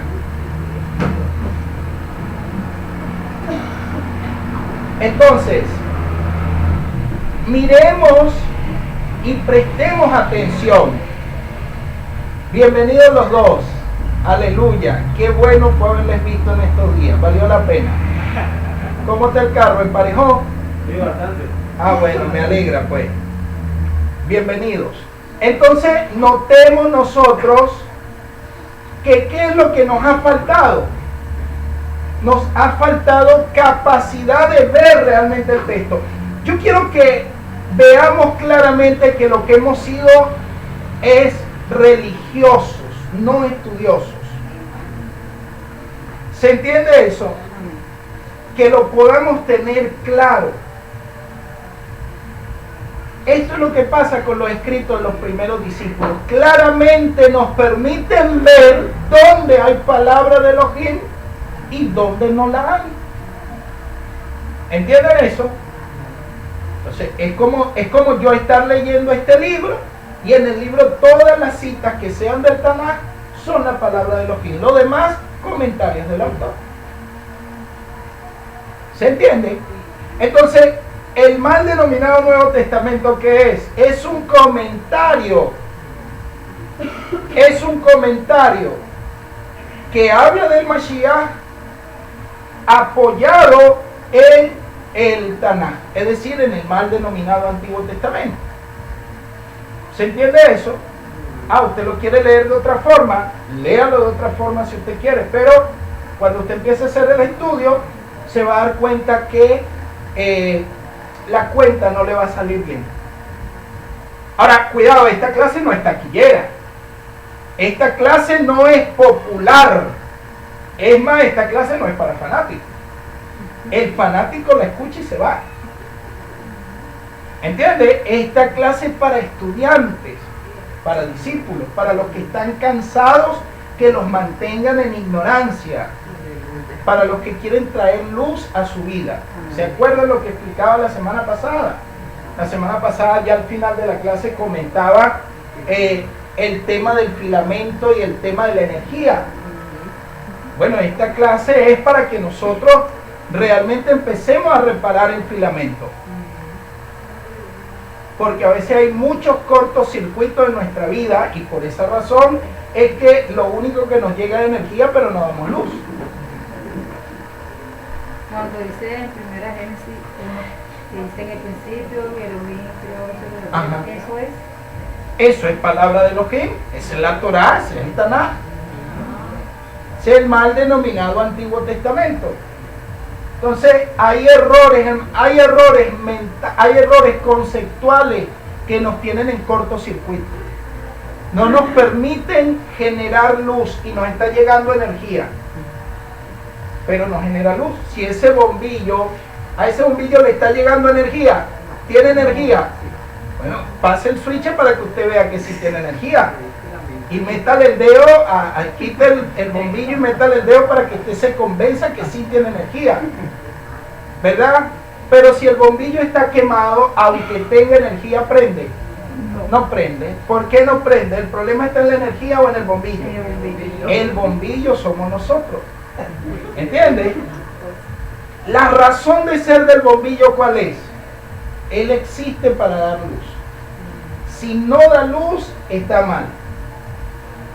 Entonces, miremos y prestemos atención. Bienvenidos los dos, aleluya. Qué bueno fue haberles visto en estos días, valió la pena. ¿Cómo está el carro? ¿Emparejó? Sí, bastante. Ah, bueno, me alegra pues. Bienvenidos. Entonces, notemos nosotros que qué es lo que nos ha faltado. Nos ha faltado capacidad de ver realmente el texto. Yo quiero que veamos claramente que lo que hemos sido es religiosos, no estudiosos. ¿Se entiende eso? Que lo podamos tener claro. Esto es lo que pasa con los escritos de los primeros discípulos. Claramente nos permiten ver dónde hay palabra de Elohim y dónde no la hay. ¿Entienden eso? Entonces, es como yo estar leyendo este libro y en el libro todas las citas que sean del Tanaj son la palabra de Elohim. Lo demás, comentarios del autor. ¿Se entiende? Entonces, el mal denominado Nuevo Testamento, ¿qué es? Es un comentario. Es un comentario que habla del Mashiach apoyado en el Tanaj, es decir, en el mal denominado Antiguo Testamento. ¿Se entiende eso? Usted lo quiere leer de otra forma, léalo de otra forma si usted quiere, pero cuando usted empiece a hacer el estudio, se va a dar cuenta que la cuenta no le va a salir bien. Ahora, cuidado, esta clase no es taquillera. Esta clase no es popular. Es más, esta clase no es para fanáticos. El fanático la escucha y se va. ¿Entiende? Esta clase es para estudiantes, para discípulos, para los que están cansados que los mantengan en ignorancia, para los que quieren traer luz a su vida. ¿Se acuerdan lo que explicaba la semana pasada? La semana pasada, ya al final de la clase, comentaba el tema del filamento y el tema de la energía. Bueno, esta clase es para que nosotros realmente empecemos a reparar el filamento. Porque a veces hay muchos cortocircuitos en nuestra vida y por esa razón es que lo único que nos llega es energía, pero no damos luz. Cuando dice en primera Génesis 1, dice en el principio, Elohim creó, eso es. Eso es palabra de Elohim, esa es la Torah, ese es el Tanaj. Ese es el mal denominado Antiguo Testamento. Entonces hay errores conceptuales que nos tienen en cortocircuito. No nos permiten generar luz y nos está llegando energía, pero no genera luz. Si ese bombillo, a ese bombillo le está llegando energía, tiene energía, bueno, pase el switch para que usted vea que sí tiene energía. Y métale el dedo, quite el bombillo y métale el dedo para que usted se convenza que sí tiene energía. ¿Verdad? Pero si el bombillo está quemado, aunque tenga energía, prende. No prende. ¿Por qué no prende? ¿El problema está en la energía o en el bombillo? El bombillo somos nosotros. ¿Entiendes? La razón de ser del bombillo, ¿cuál es? Él existe para dar luz. Si no da luz, está mal.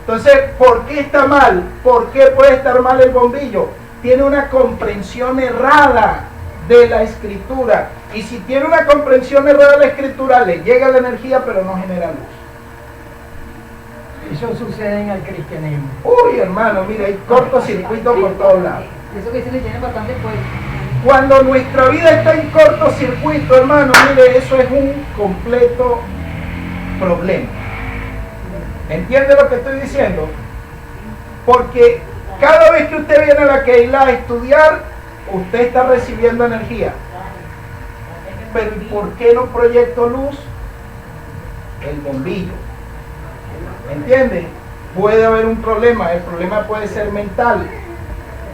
Entonces, ¿por qué está mal? ¿Por qué puede estar mal el bombillo? Tiene una comprensión errada de la escritura. Y si tiene una comprensión errada de la escritura, le llega la energía, pero no genera luz. Eso sucede en el cristianismo. Uy, hermano, mira, hay cortocircuito por todos lados. Eso que se le tiene bastante fuerte. Cuando nuestra vida está en cortocircuito, hermano, mire, eso es un completo problema. ¿Entiende lo que estoy diciendo? Porque cada vez que usted viene a la Keilah a estudiar, usted está recibiendo energía. Pero ¿y por qué no proyecto luz? El bombillo. ¿Entiende? Puede haber un problema. El problema puede ser mental.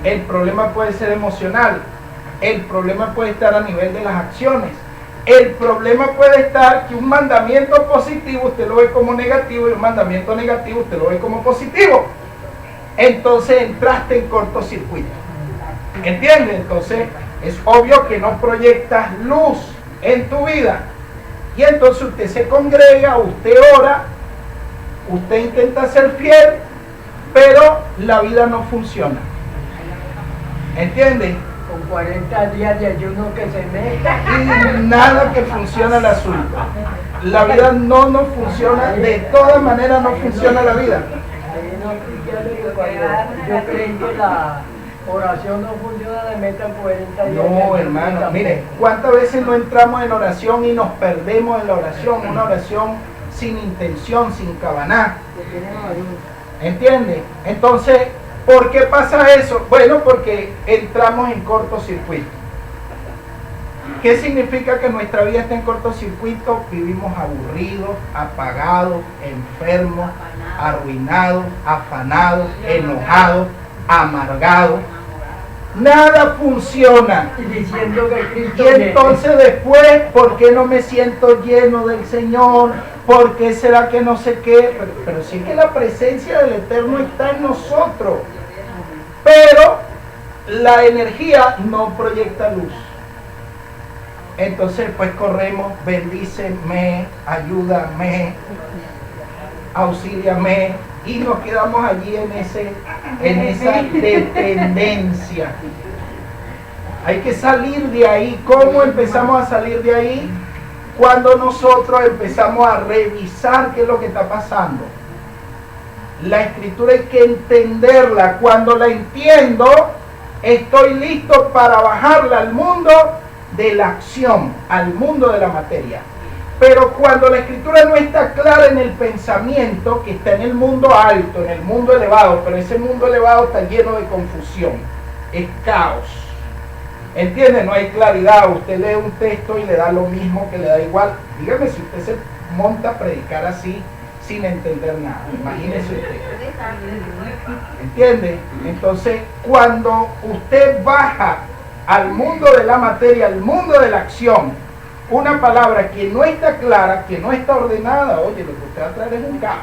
El problema puede ser emocional. El problema puede estar a nivel de las acciones. El problema puede estar que un mandamiento positivo usted lo ve como negativo y un mandamiento negativo usted lo ve como positivo. Entonces entraste en cortocircuito. ¿Entiendes? Entonces es obvio que no proyectas luz en tu vida. Y entonces usted se congrega, usted ora, usted intenta ser fiel, pero la vida no funciona. ¿Entiendes? Con 40 días de ayuno que se meta. Y nada que funciona el asunto. La vida no funciona, de todas maneras no funciona la vida. Yo creí que la oración no funciona, le metan 40 días. No, hermano, mire, ¿cuántas veces no entramos en oración y nos perdemos en la oración? Una oración sin intención, sin kavaná. ¿Entiende? Entonces, ¿por qué pasa eso? Bueno, porque entramos en cortocircuito. ¿Qué significa que nuestra vida está en cortocircuito? Vivimos aburridos, apagados, enfermos, arruinados, afanados, enojados, amargados. Nada funciona. Y diciendo que Cristo Y entonces después, ¿por qué no me siento lleno del Señor? ¿Por qué será que no sé qué? Pero sí que la presencia del Eterno está en nosotros. Pero la energía no proyecta luz. Entonces pues corremos, bendíceme, ayúdame, auxíliame, y nos quedamos allí en esa dependencia. Hay que salir de ahí. ¿Cómo empezamos a salir de ahí? Cuando nosotros empezamos a revisar qué es lo que está pasando. La escritura hay que entenderla. Cuando la entiendo, estoy listo para bajarla al mundo de la acción, al mundo de la materia. Pero cuando la escritura no está clara en el pensamiento, que está en el mundo alto, en el mundo elevado, pero ese mundo elevado está lleno de confusión, es caos. ¿Entiende? No hay claridad. Usted lee un texto y le da lo mismo, que le da igual. Dígame si usted se monta a predicar así sin entender nada. Imagínese usted. ¿Entiende? Entonces, cuando usted baja al mundo de la materia, al mundo de la acción, una palabra que no está clara, que no está ordenada, oye, lo que usted va a traer es un caos.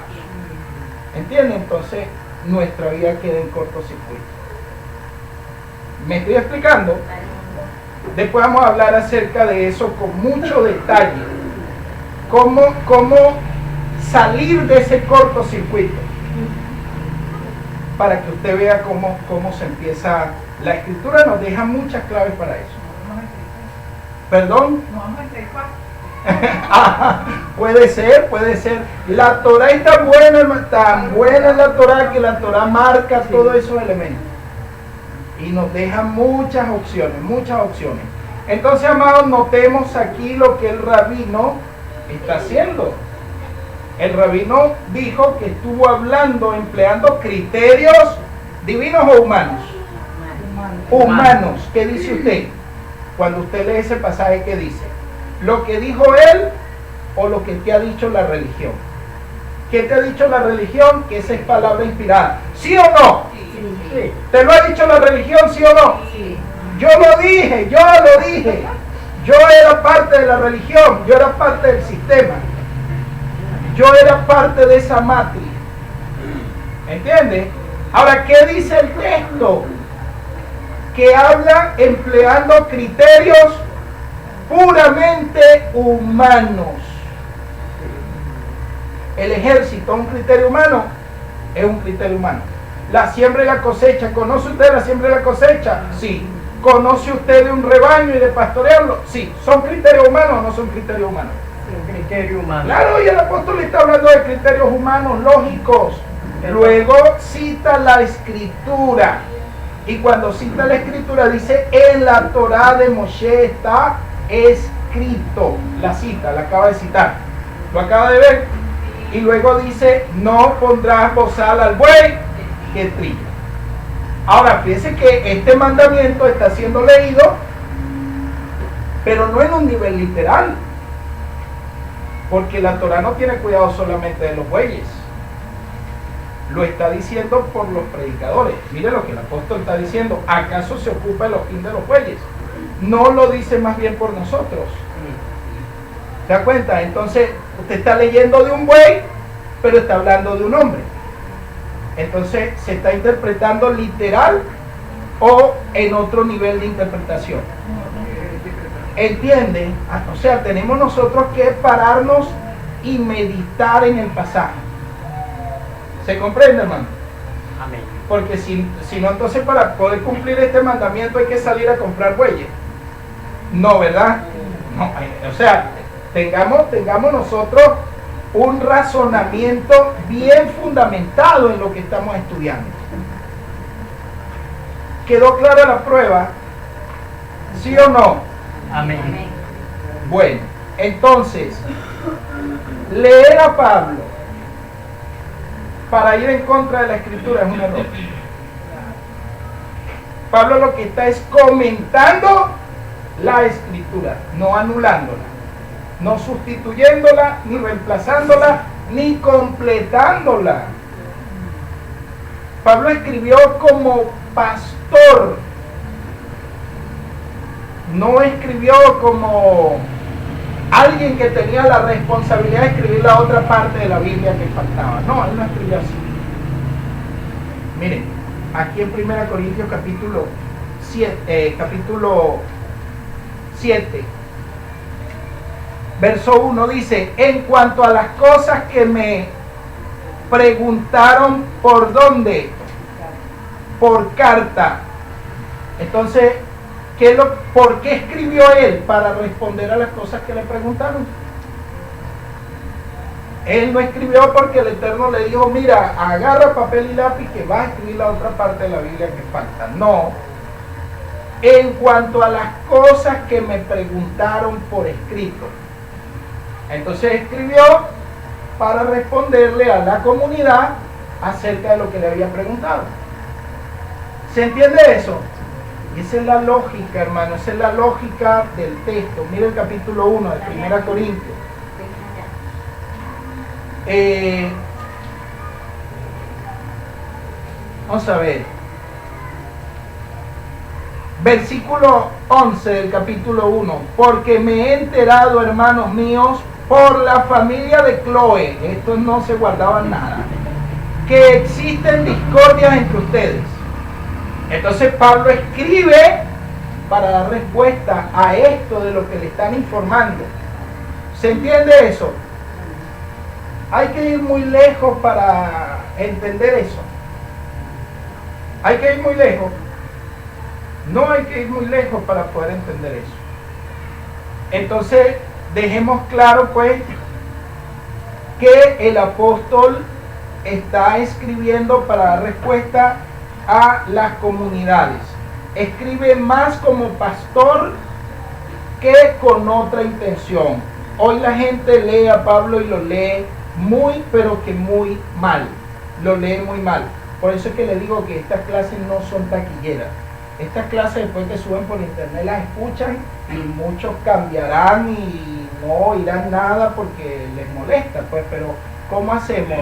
¿Entiende? Entonces, nuestra vida queda en cortocircuito. ¿Me estoy explicando? Después vamos a hablar acerca de eso con mucho detalle. Cómo salir de ese cortocircuito. Para que usted vea cómo se empieza. La escritura nos deja muchas claves para eso. ¿Perdón? Puede ser. La Torah está buena, hermano, tan buena es la Torah que la Torah marca todos esos elementos. Y nos deja muchas opciones. Entonces, amados, notemos aquí lo que el rabino está haciendo. El rabino dijo que estuvo hablando, empleando criterios divinos o humanos. Humanos. ¿Qué dice usted? Cuando usted lee ese pasaje, ¿qué dice? ¿Lo que dijo él o lo que te ha dicho la religión? ¿Qué te ha dicho la religión? Que esa es palabra inspirada. ¿Sí o no? Sí. ¿Te lo ha dicho la religión, sí o no? Sí. Yo lo dije. Yo era parte de la religión, yo era parte del sistema. Yo era parte de esa matriz. ¿Entiendes? Ahora, ¿qué dice el texto? Que habla empleando criterios puramente humanos. El ejército, un criterio humano, es un criterio humano. La siembra y la cosecha. ¿Conoce usted la siembra y la cosecha? Sí. ¿Conoce usted de un rebaño y de pastorearlo? Sí. ¿Son criterios humanos o no son criterios humanos? Un criterio humano. Claro, y el apóstol está hablando de criterios humanos lógicos. Luego cita la escritura. Y cuando cita la escritura dice, en la Torá de Moshe está escrito. La cita, la acaba de citar. ¿Lo acaba de ver? Y luego dice, no pondrás bozal al buey que trilla. Ahora, fíjense que este mandamiento está siendo leído, pero no en un nivel literal. Porque la Torá no tiene cuidado solamente de los bueyes. Lo está diciendo por los predicadores. Mire lo que el apóstol está diciendo. ¿Acaso se ocupa el ojín de los bueyes? No lo dice más bien por nosotros. ¿Se da cuenta? Entonces, usted está leyendo de un buey, pero está hablando de un hombre. Entonces, ¿se está interpretando literal o en otro nivel de interpretación? ¿Entiende? O sea, tenemos nosotros que pararnos y meditar en el pasaje. ¿Se comprende, hermano? Amén. Porque si no, entonces para poder cumplir este mandamiento hay que salir a comprar bueyes. No, ¿verdad? No, o sea, tengamos nosotros un razonamiento bien fundamentado en lo que estamos estudiando. ¿Quedó clara la prueba? ¿Sí o no? Amén. Bueno, entonces, leer a Pablo para ir en contra de la escritura es un error. Pablo lo que está es comentando la escritura, no anulándola, no sustituyéndola, ni reemplazándola, ni completándola. Pablo escribió como pastor no escribió como alguien que tenía la responsabilidad de escribir la otra parte de la Biblia que faltaba. No, él no escribió así. Miren, aquí en 1 Corintios capítulo 7, verso 1 dice: en cuanto a las cosas que me preguntaron, ¿por dónde? Por carta. Entonces, ¿por qué escribió él? Para responder a las cosas que le preguntaron. Él no escribió porque el Eterno le dijo: mira, agarra papel y lápiz que vas a escribir la otra parte de la Biblia que falta. No. En cuanto a las cosas que me preguntaron por escrito. Entonces escribió para responderle a la comunidad acerca de lo que le había preguntado. ¿Se entiende eso? Y esa es la lógica, hermano, esa es la lógica del texto. Mira el capítulo 1 de 1 Corintios. Vamos a ver. Versículo 11 del capítulo 1. Porque me he enterado, hermanos míos, por la familia de Cloé, estos no se guardaban nada, que existen discordias entre ustedes. Entonces Pablo escribe para dar respuesta a esto de lo que le están informando. ¿Se entiende eso? Hay que ir muy lejos para entender eso. Hay que ir muy lejos. No hay que ir muy lejos para poder entender eso. Entonces, dejemos claro pues que el apóstol está escribiendo para dar respuesta a las comunidades. Escribe más como pastor que con otra intención. Hoy la gente lee a Pablo y lo lee muy, pero que muy mal. Lo lee muy mal. Por eso es que le digo que estas clases no son taquilleras. Estas clases, después que suben por internet, las escuchan y muchos cambiarán y no oirán nada porque les molesta, pues. Pero ¿cómo hacemos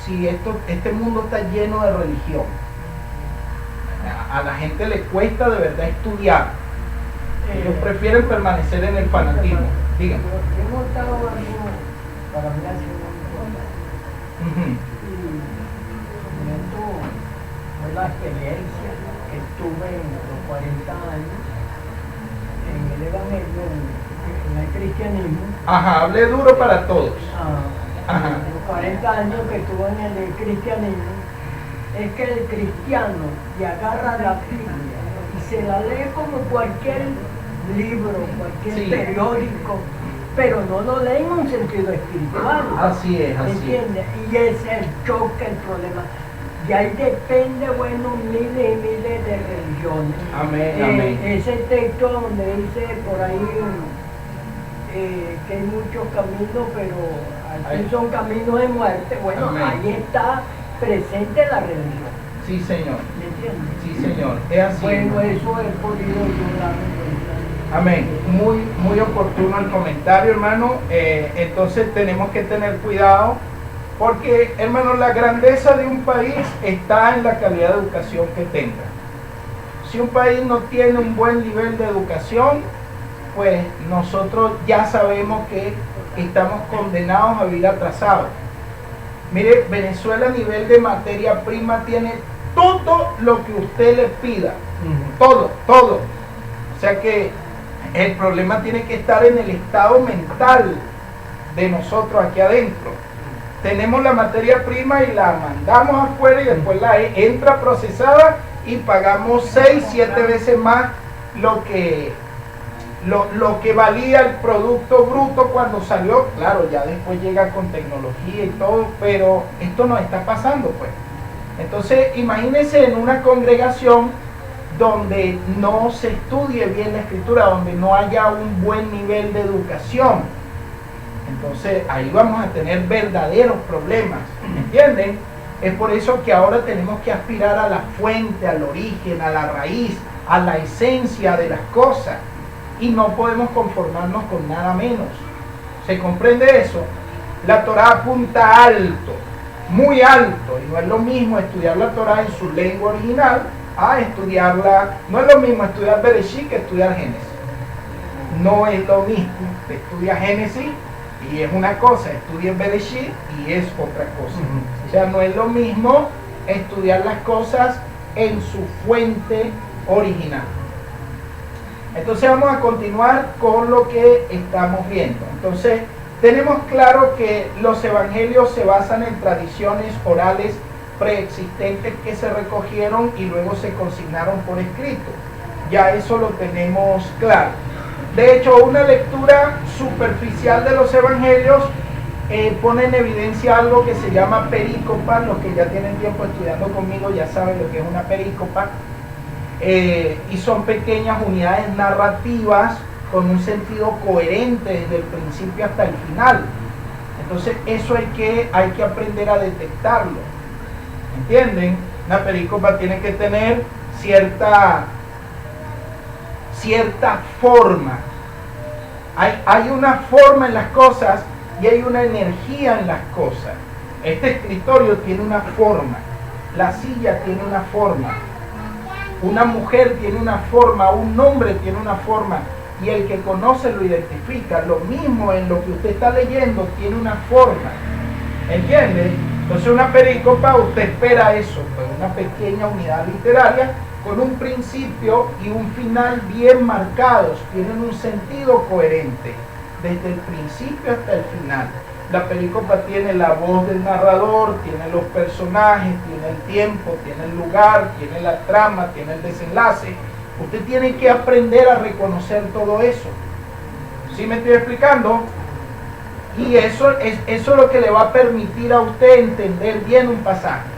si este mundo está lleno de religión? A la gente le cuesta de verdad estudiar. Ellos prefieren permanecer en el fanatismo. Díganme. Yo he notado algo para mí hace una cosa. Y esto fue la experiencia que tuve en los 40 años en el evangelio, en el cristianismo. Ajá, hable duro para todos. Ajá. Los 40 años que tuve en el cristianismo, es que el cristiano le agarra la Biblia y se la lee como cualquier libro, cualquier periódico, pero no lo lee en un sentido espiritual. Así es, así ¿entiendes? Y ese es el choque, el problema. Y ahí depende, bueno, miles y miles de religiones. Amén, amén. Ese texto donde dice por ahí que hay muchos caminos, pero aquí son caminos de muerte. Bueno, amén. Ahí está presente la religión. Sí, señor. ¿Me entiendes? Sí, señor. Es así. Bueno, eso he podido yo darme cuenta. Amén. Muy oportuno el comentario, hermano. Entonces tenemos que tener cuidado porque, hermano, la grandeza de un país está en la calidad de educación que tenga. Si un país no tiene un buen nivel de educación, pues nosotros ya sabemos que estamos condenados a vivir atrasados. Mire, Venezuela a nivel de materia prima tiene todo lo que usted le pida. Todo. O sea que el problema tiene que estar en el estado mental de nosotros aquí adentro. Tenemos la materia prima y la mandamos afuera y después la entra procesada y pagamos 6, 7 veces más lo que valía el producto bruto cuando salió. Claro, ya después llega con tecnología y todo, pero esto no está pasando, pues. Entonces, imagínense en una congregación donde no se estudie bien la escritura, donde no haya un buen nivel de educación. Entonces, ahí vamos a tener verdaderos problemas, ¿entienden? Es por eso que ahora tenemos que aspirar a la fuente, al origen, a la raíz, a la esencia de las cosas. Y no podemos conformarnos con nada menos. ¿Se comprende eso? La Torá apunta alto, muy alto, y no es lo mismo estudiar la Torá en su lengua original a estudiarla, no es lo mismo estudiar Bereshit que estudiar Génesis. no es lo mismo. Usted estudia Génesis y es una cosa, estudia Bereshit y es otra cosa. O sea, no es lo mismo estudiar las cosas en su fuente original. Entonces vamos a continuar con lo que estamos viendo. Entonces tenemos claro que los evangelios se basan en tradiciones orales preexistentes que se recogieron y luego se consignaron por escrito. Ya eso lo tenemos claro. De hecho, una lectura superficial de los evangelios pone en evidencia algo que se llama perícopa. Los que ya tienen tiempo estudiando conmigo ya saben lo que es una perícopa. Y son pequeñas unidades narrativas con un sentido coherente desde el principio hasta el final. Entonces eso hay que aprender a detectarlo. ¿Entienden? Una perícopa tiene que tener cierta forma. Hay una forma en las cosas y hay una energía en las cosas. Este escritorio tiene una forma, la silla tiene una forma, una mujer tiene una forma, un hombre tiene una forma, y el que conoce lo identifica. Lo mismo en lo que usted está leyendo tiene una forma. ¿Entiende? Entonces una perícopa, usted espera eso, pues una pequeña unidad literaria con un principio y un final bien marcados, tienen un sentido coherente desde el principio hasta el final. La perícopa tiene la voz del narrador, tiene los personajes, tiene el tiempo, tiene el lugar, tiene la trama, tiene el desenlace. Usted tiene que aprender a reconocer todo eso. ¿Sí me estoy explicando? Y eso es lo que le va a permitir a usted entender bien un pasaje.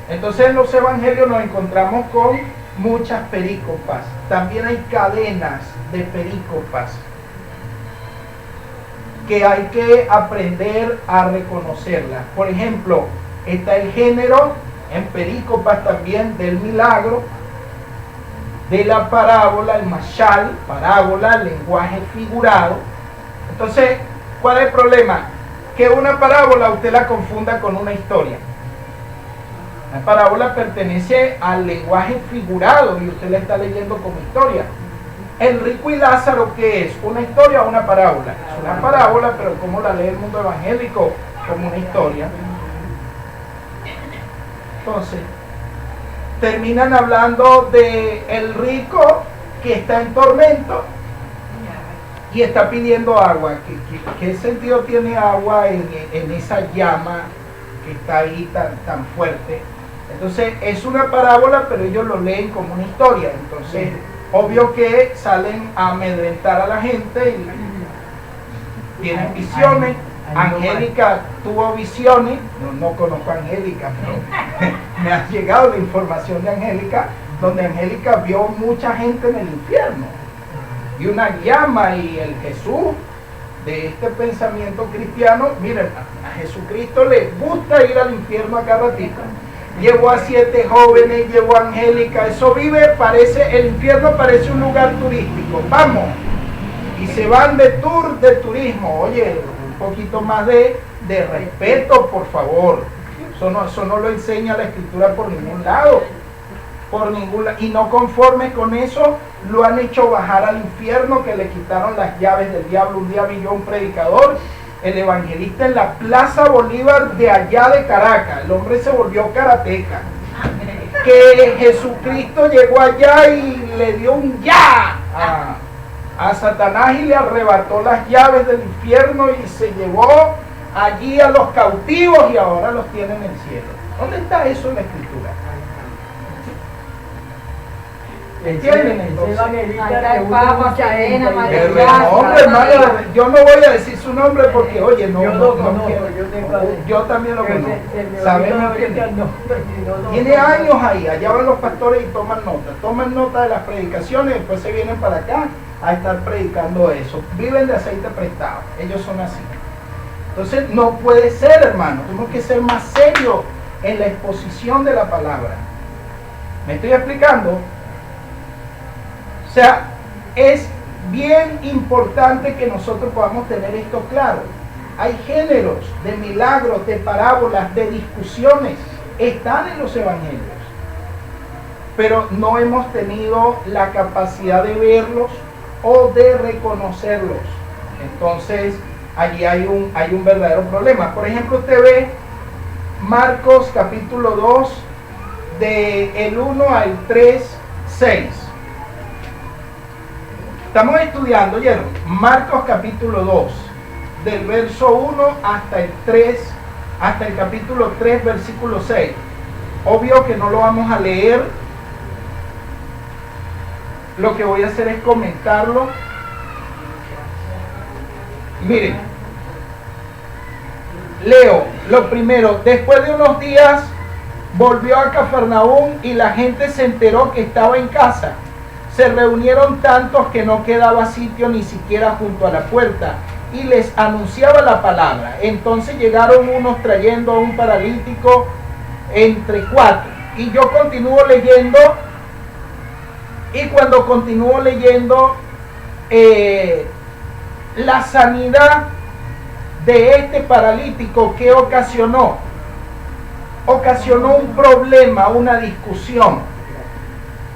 Entonces en los evangelios nos encontramos con muchas perícopas. También hay cadenas de perícopas que hay que aprender a reconocerlas. Por ejemplo, está el género en perícopas también del milagro, de la parábola, el mashal, parábola, lenguaje figurado. Entonces, ¿cuál es el problema? Que una parábola usted la confunda con una historia. La parábola pertenece al lenguaje figurado y usted la está leyendo como historia. El rico y Lázaro, ¿qué es? ¿Una historia o una parábola? Es una parábola, pero ¿cómo la lee el mundo evangélico? Como una historia. Entonces, terminan hablando de el rico que está en tormento y está pidiendo agua. ¿Qué sentido tiene agua en esa llama que está ahí tan fuerte? Entonces es una parábola, pero ellos lo leen como una historia. Entonces obvio que salen a amedrentar a la gente y tienen visiones. Angélica tuvo visiones. No conozco a Angélica, pero me ha llegado la información de Angélica, donde Angélica vio mucha gente en el infierno y una llama, y el Jesús de este pensamiento cristiano, miren, a Jesucristo le gusta ir al infierno a cada ratito. Llevó a 7 jóvenes, llevó a Angélica, eso vive, el infierno parece un lugar turístico, vamos, y se van de tour, de turismo. Oye, un poquito más de respeto, por favor. Eso no lo enseña la Escritura por ningún lado, y no conformes con eso, lo han hecho bajar al infierno, que le quitaron las llaves del diablo. Un día vi yo un predicador, el evangelista, en la Plaza Bolívar de allá de Caracas. El hombre se volvió karateca, que Jesucristo llegó allá y le dio un ya a Satanás y le arrebató las llaves del infierno y se llevó allí a los cautivos y ahora los tiene en el cielo. ¿Dónde está eso en la Escritura? ¿Entienden? Entonces, yo no voy a decir su nombre porque, oye, no quiero. Yo también lo conozco. Sabemos quién es. Tiene años ahí. Allá van los pastores y toman nota de las predicaciones y después se vienen para acá a estar predicando eso. Viven de aceite prestado. Ellos son así. Entonces no puede ser, hermano. Tenemos que ser más serios en la exposición de la palabra. ¿Me estoy explicando? O sea, es bien importante que nosotros podamos tener esto claro. Hay géneros de milagros, de parábolas, de discusiones, están en los evangelios, pero no hemos tenido la capacidad de verlos o de reconocerlos. Entonces, allí hay un verdadero problema. Por ejemplo, usted ve Marcos capítulo 2, del 1 al 3, 6. Estamos estudiando, ¿oyeron? Marcos capítulo 2, del verso 1 hasta el 3, hasta el capítulo 3, versículo 6. Obvio que no lo vamos a leer. Lo que voy a hacer es comentarlo. Miren, leo lo primero. Después de unos días volvió a Cafarnaúm y la gente se enteró que estaba en casa. Se reunieron tantos que no quedaba sitio ni siquiera junto a la puerta, y les anunciaba la palabra. Entonces llegaron unos trayendo a un paralítico entre 4. Y yo continúo leyendo, y cuando continúo leyendo, la sanidad de este paralítico, que ocasionó un problema, una discusión.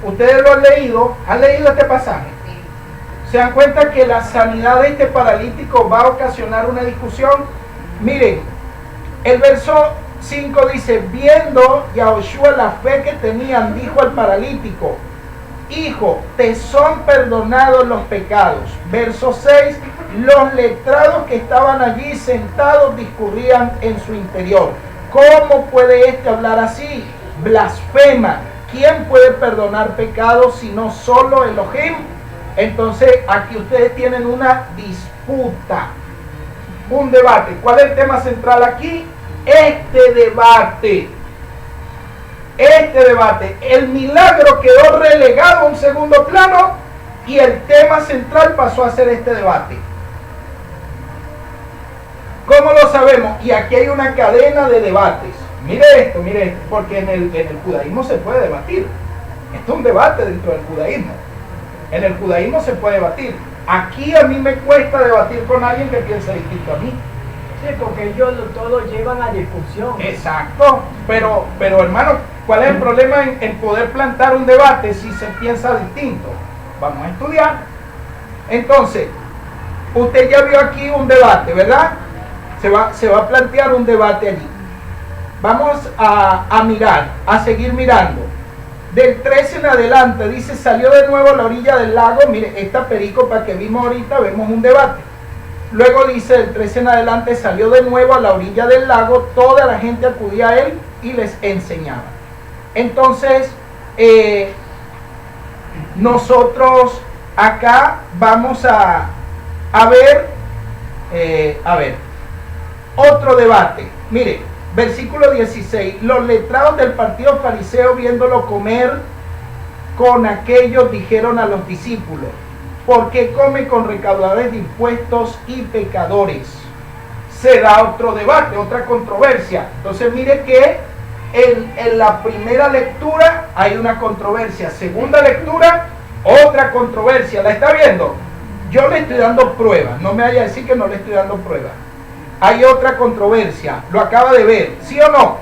Ustedes lo han leído este pasaje. ¿Se dan cuenta que la sanidad de este paralítico va a ocasionar una discusión? Miren, el verso 5 dice: viendo Yahoshua la fe que tenían, dijo al paralítico: hijo, te son perdonados los pecados. Verso 6, los letrados que estaban allí sentados discurrían en su interior: ¿cómo puede este hablar así? Blasfema. ¿Quién puede perdonar pecados sino solo Elohim? Entonces aquí ustedes tienen una disputa, un debate. ¿Cuál es el tema central aquí? Este debate. El milagro quedó relegado a un segundo plano y el tema central pasó a ser este debate. ¿Cómo lo sabemos? Y aquí hay una cadena de debates. Mire esto, porque en el judaísmo se puede debatir. Esto es un debate dentro del judaísmo. En el judaísmo se puede debatir. Aquí a mí me cuesta debatir con alguien que piensa distinto a mí. Sí, porque ellos todos llevan a discusión. Exacto. Pero hermano, ¿cuál es el problema en poder plantar un debate si se piensa distinto? Vamos a estudiar. Entonces, usted ya vio aquí un debate, ¿verdad? Se va a plantear un debate allí. Vamos a mirar, a seguir mirando. Del 13 en adelante dice: salió de nuevo a la orilla del lago. Mire, esta perícopa que vimos ahorita, vemos un debate. Luego dice, del 13 en adelante, salió de nuevo a la orilla del lago, toda la gente acudía a él y les enseñaba. Entonces, nosotros acá vamos a ver otro debate. Mire, versículo 16: los letrados del partido fariseo, viéndolo comer con aquellos, dijeron a los discípulos: ¿por qué come con recaudadores de impuestos y pecadores? Se da otro debate, otra controversia. Entonces mire que en la primera lectura hay una controversia, segunda lectura otra controversia. ¿La está viendo? Yo le estoy dando pruebas, no me vaya a decir que no le estoy dando pruebas. Hay otra controversia, lo acaba de ver, ¿sí o no?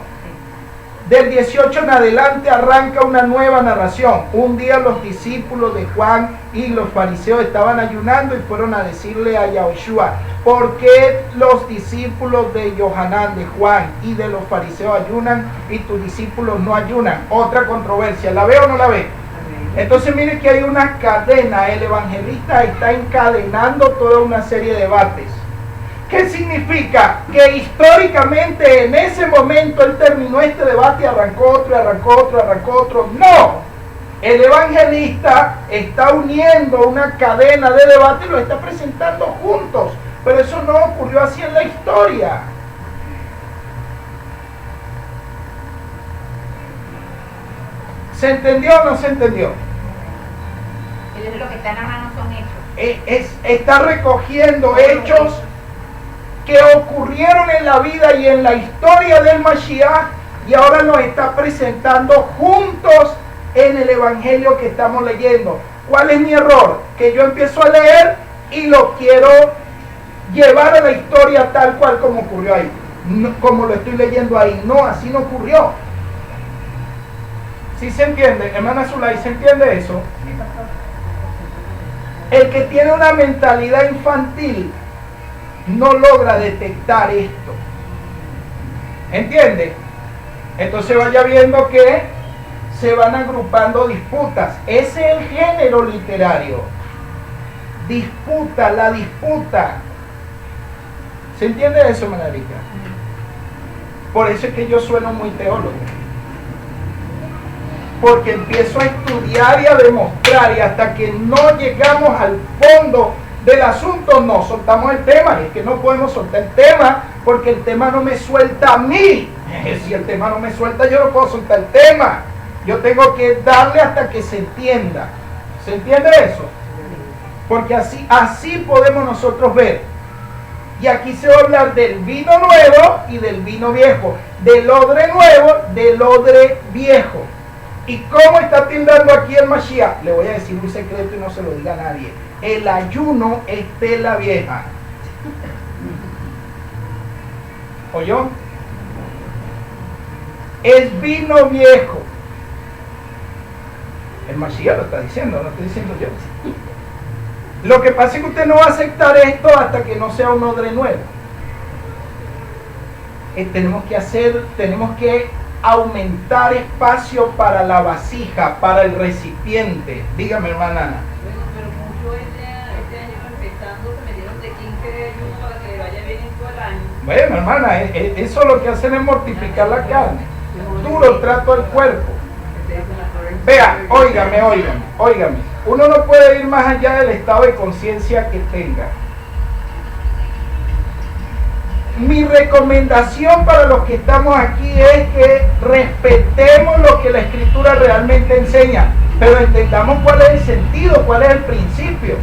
Del 18 en adelante arranca una nueva narración. Un día los discípulos de Juan y los fariseos estaban ayunando y fueron a decirle a Yahoshua: ¿por qué los discípulos de Yohanan, de Juan y de los fariseos ayunan y tus discípulos no ayunan? Otra controversia, ¿la ve o no la ve? Entonces mire que hay una cadena, el evangelista está encadenando toda una serie de debates. ¿Qué significa? Que históricamente en ese momento él terminó este debate y arrancó otro, arrancó otro, arrancó otro. No, el evangelista está uniendo una cadena de debate y lo está presentando juntos. Pero eso no ocurrió así en la historia. ¿Se entendió o no se entendió? Lo que está narrando son hechos. Está recogiendo hechos que ocurrieron en la vida y en la historia del Mashiach, y ahora nos está presentando juntos en el evangelio que estamos leyendo. ¿Cuál es mi error? Que yo empiezo a leer y lo quiero llevar a la historia tal cual como ocurrió ahí, no, como lo estoy leyendo ahí. No, así no ocurrió. ¿Sí se entiende? Hermana Zulay, ¿se entiende eso? El que tiene una mentalidad infantil no logra detectar esto. ¿Entiende? Entonces vaya viendo que se van agrupando disputas. Ese es el género literario. Disputa, la disputa. ¿Se entiende eso, Manarica? Por eso es que yo sueno muy teólogo. Porque empiezo a estudiar y a demostrar, y hasta que no llegamos al fondo del asunto no soltamos el tema. Y es que no podemos soltar el tema porque el tema no me suelta a mí. Si el tema no me suelta, yo no puedo soltar el tema. Yo tengo que darle hasta que se entienda. ¿Se entiende eso? Porque así podemos nosotros ver. Y aquí se va a hablar del vino nuevo y del vino viejo, del odre nuevo, del odre viejo. ¿Y cómo está tildando aquí el Mashiach? Le voy a decir un secreto y no se lo diga a nadie. El ayuno es tela vieja. ¿Oyó? Es vino viejo. El Mashiach lo está diciendo, no estoy diciendo yo. Lo que pasa es que usted no va a aceptar esto hasta que no sea un odre nuevo. Tenemos que aumentar espacio para la vasija, para el recipiente. Dígame, hermana Ana. Bueno, pero mucho este año empezando se metieron de 15 ayuno para que le vaya bien en todo el año. Bueno, hermana, eso lo que hacen es mortificar la carne. Duro trato al cuerpo. Vea, óigame. Uno no puede ir más allá del estado de conciencia que tenga. Mi recomendación para los que estamos aquí es que respetemos lo que la Escritura realmente enseña, pero entendamos cuál es el sentido, cuál es el principio.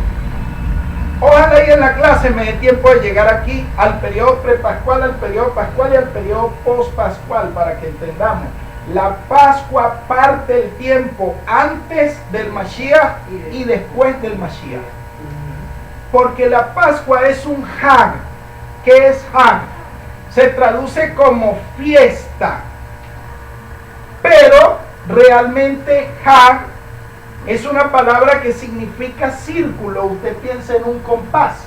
Ojalá ahí en la clase me dé tiempo de llegar aquí al periodo prepascual, al periodo pascual y al periodo pospascual para que entendamos. La Pascua parte el tiempo antes del Mashiach y después del Mashiach. Porque la Pascua es un Hag. ¿Qué es Hag? Se traduce como fiesta. Pero realmente Hag es una palabra que significa círculo. Usted piensa en un compás.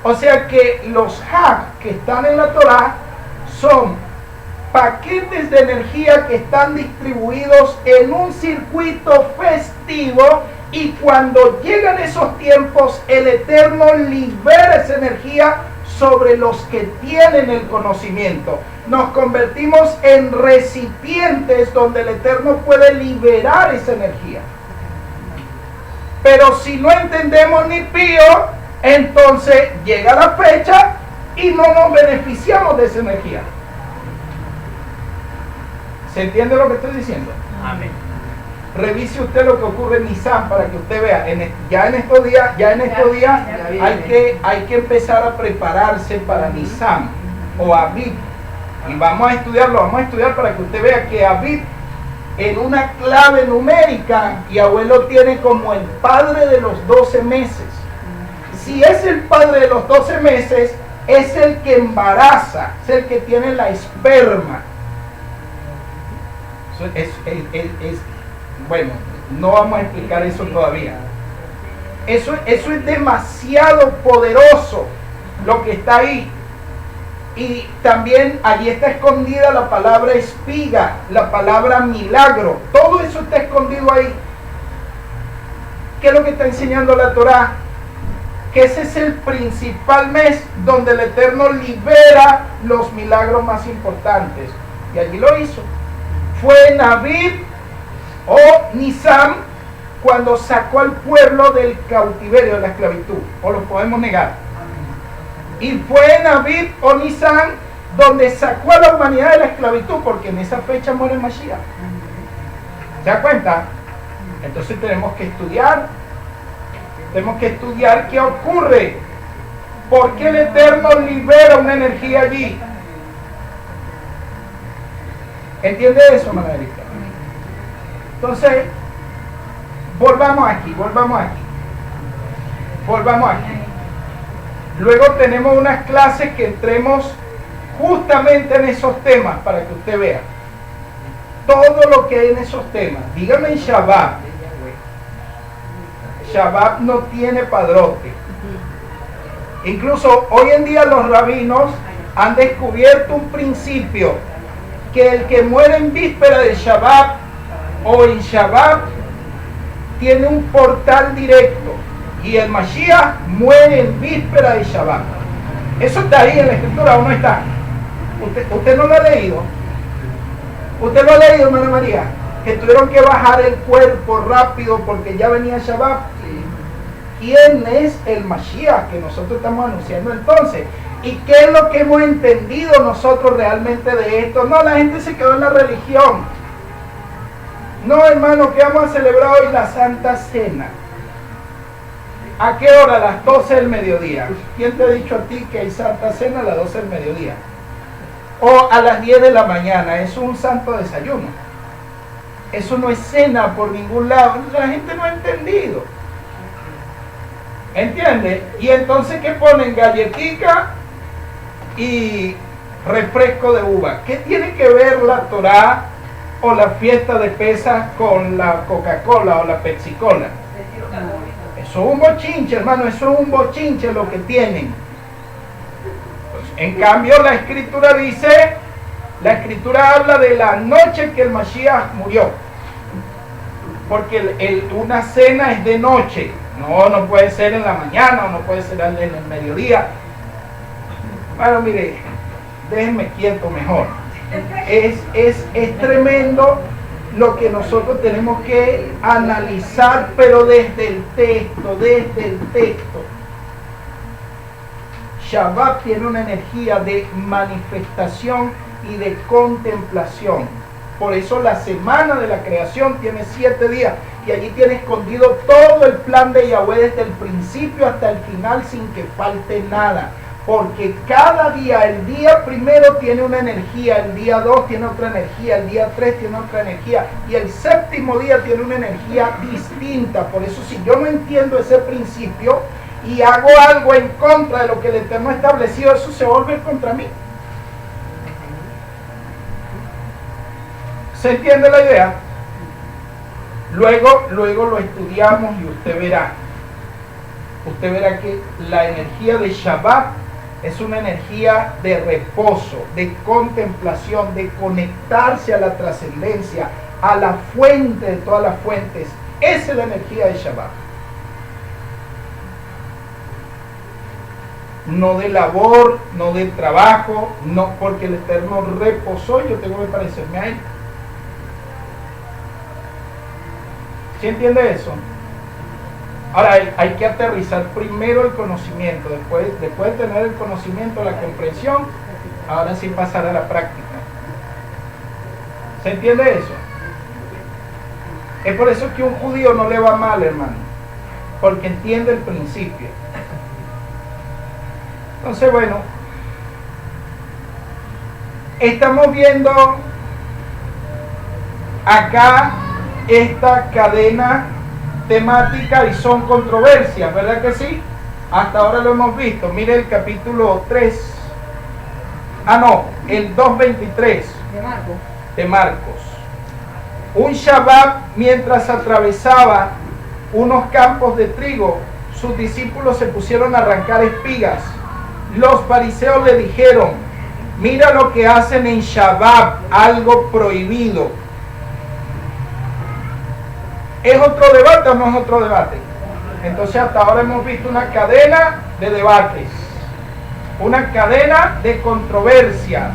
O sea que los Hag que están en la Torá son paquetes de energía que están distribuidos en un circuito festivo, y cuando llegan esos tiempos el Eterno libera esa energía sobre los que tienen el conocimiento. Nos convertimos en recipientes donde el Eterno puede liberar esa energía. Pero si no entendemos ni pío, entonces llega la fecha y no nos beneficiamos de esa energía. ¿Se entiende lo que estoy diciendo? Amén. Revise usted lo que ocurre en Nisan para que usted vea. Ya en estos días hay que empezar a prepararse para Nisan o Aviv. Y vamos a estudiar para que usted vea que Aviv en una clave numérica, y abuelo tiene como el padre de los 12 meses. Si es el padre de los 12 meses, es el que embaraza, es el que tiene la esperma. Bueno, no vamos a explicar eso todavía. Eso es demasiado poderoso lo que está ahí. Y también allí está escondida la palabra espiga, la palabra milagro. Todo eso está escondido ahí. ¿Qué es lo que está enseñando la Torá? Que ese es el principal mes donde el Eterno libera los milagros más importantes. Y allí lo hizo. Fue en Aviv o Nisan cuando sacó al pueblo del cautiverio, de la esclavitud. ¿O lo podemos negar? Y fue en Aviv o Nisan donde sacó a la humanidad de la esclavitud, porque en esa fecha muere el Mashiach. ¿Se da cuenta? Entonces tenemos que estudiar qué ocurre. ¿Por qué el Eterno libera una energía allí? ¿Entiende eso, Manadita? Entonces, volvamos aquí. Luego tenemos unas clases que entremos justamente en esos temas para que usted vea todo lo que hay en esos temas. Dígame en Shabbat. Shabbat no tiene padrote. Incluso hoy en día los rabinos han descubierto un principio, que el que muere en víspera de Shabbat o en Shabbat tiene un portal directo, y el Mashiach muere en víspera de Shabbat. Eso está ahí en la escritura, ¿o no está? ¿Usted no lo ha leído? ¿Usted lo ha leído, hermana María? Que tuvieron que bajar el cuerpo rápido porque ya venía Shabbat. ¿Quién es el Mashiach que nosotros estamos anunciando entonces? ¿Y qué es lo que hemos entendido nosotros realmente de esto? No, la gente se quedó en la religión. No, hermano, que vamos a celebrar hoy la Santa Cena. ¿A qué hora? A las 12 del mediodía. ¿Quién te ha dicho a ti que hay Santa Cena a las 12 del mediodía? O a las 10 de la mañana. Eso es un santo desayuno. Eso no es cena por ningún lado. La gente no ha entendido. ¿Entiende? Y entonces, ¿qué ponen? Galletica y refresco de uva. ¿Qué tiene que ver la Torá o la fiesta de Pesas con la Coca-Cola o la Pepsi-Cola? Eso es un bochinche, hermano, eso es un bochinche lo que tienen. Pues, en cambio, la escritura dice, la escritura habla de la noche que el Mashiach murió. Porque una cena es de noche. No puede ser en la mañana o no puede ser en el mediodía. Bueno, mire, déjenme quieto mejor. Es tremendo lo que nosotros tenemos que analizar, pero desde el texto. Shabbat tiene una energía de manifestación y de contemplación. Por eso la semana de la creación tiene 7 días. Y allí tiene escondido todo el plan de Yahweh desde el principio hasta el final sin que falte nada. Porque cada día, el día primero tiene una energía, el día 2 tiene otra energía, el día 3 tiene otra energía y el séptimo día tiene una energía distinta. Por eso si yo no entiendo ese principio y hago algo en contra de lo que el Eterno ha establecido, eso se vuelve contra mí. ¿Se entiende la idea? Luego lo estudiamos y usted verá que la energía de Shabbat es una energía de reposo, de contemplación, de conectarse a la trascendencia, a la fuente de todas las fuentes. Esa es la energía de Shabbat. No de labor, no de trabajo, no porque el Eterno reposó, yo tengo que parecerme a Él. ¿Sí entiende eso? Ahora hay que aterrizar primero el conocimiento, después de tener el conocimiento, la comprensión, ahora sí pasar a la práctica. ¿Se entiende eso? Es por eso que a un judío no le va mal, hermano, porque entiende el principio. Entonces, bueno, estamos viendo acá esta cadena temática y son controversias, ¿verdad que sí? Hasta ahora lo hemos visto. Mire el capítulo 3. El 2.23 de Marcos. Un Shabbat, mientras atravesaba unos campos de trigo, sus discípulos se pusieron a arrancar espigas. Los fariseos le dijeron: mira lo que hacen en Shabbat, algo prohibido. ¿Es otro debate o no es otro debate? Entonces hasta ahora hemos visto una cadena de debates, una cadena de controversias,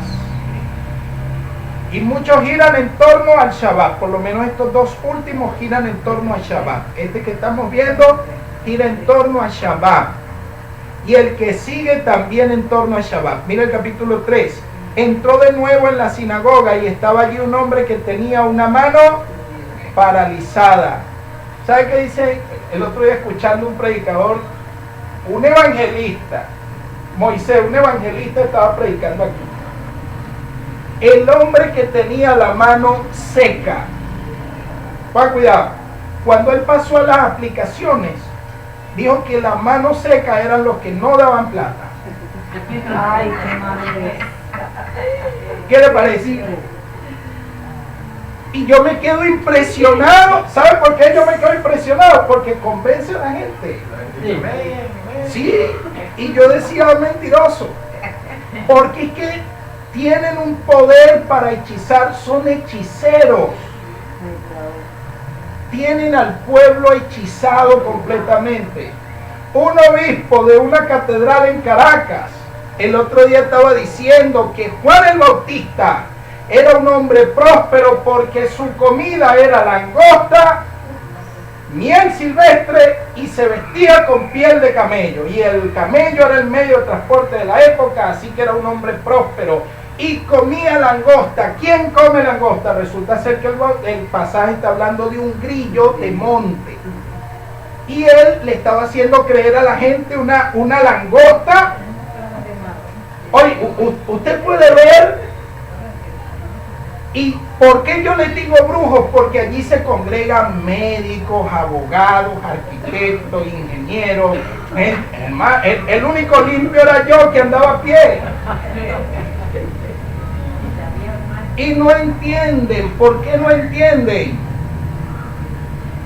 y muchos giran en torno al Shabbat. Por lo menos estos dos últimos giran en torno al Shabbat. Este que estamos viendo gira en torno al Shabbat, y el que sigue también en torno al Shabbat. Mira el capítulo 3. Entró de nuevo en la sinagoga y estaba allí un hombre que tenía una mano paralizada. ¿Sabe qué dice? El otro día, escuchando un predicador, un evangelista, Moisés, un evangelista, estaba predicando aquí. El hombre que tenía la mano seca. Cuidado, cuando él pasó a las aplicaciones, dijo que la mano seca eran los que no daban plata. Ay, qué madre. ¿Qué le parece? Y yo me quedo impresionado. ¿Sabe por qué yo me quedo impresionado? Porque convence a la gente. Sí, y yo decía mentiroso. Porque es que tienen un poder para hechizar, son hechiceros. Tienen al pueblo hechizado completamente. Un obispo de una catedral en Caracas el otro día estaba diciendo que Juan el Bautista era un hombre próspero porque su comida era langosta, miel silvestre y se vestía con piel de camello. Y el camello era el medio de transporte de la época, así que era un hombre próspero. Y comía langosta. ¿Quién come langosta? Resulta ser que el pasaje está hablando de un grillo de monte. Y él le estaba haciendo creer a la gente una langosta. Oye, usted puede ver. ¿Y por qué yo les digo brujos? Porque allí se congregan médicos, abogados, arquitectos, ingenieros. El único limpio era yo que andaba a pie. Y no entienden. ¿Por qué no entienden?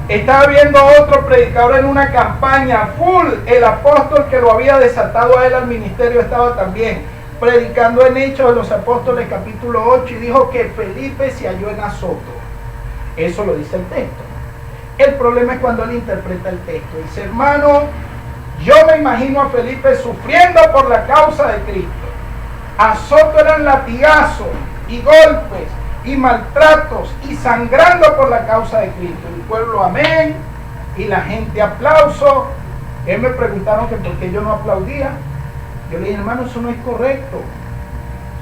Estaba viendo a otro predicador en una campaña full. El apóstol que lo había desatado a él al ministerio estaba también predicando en Hechos de los Apóstoles capítulo 8 y dijo que Felipe se halló en Azoto. Eso lo dice el texto. El problema es cuando él interpreta el texto. Dice, hermano, yo me imagino a Felipe sufriendo por la causa de Cristo. Azoto eran latigazos y golpes y maltratos y sangrando por la causa de Cristo. El pueblo amén y la gente aplauso. Él me preguntaron que por qué yo no aplaudía. Yo le dije, hermano, eso no es correcto.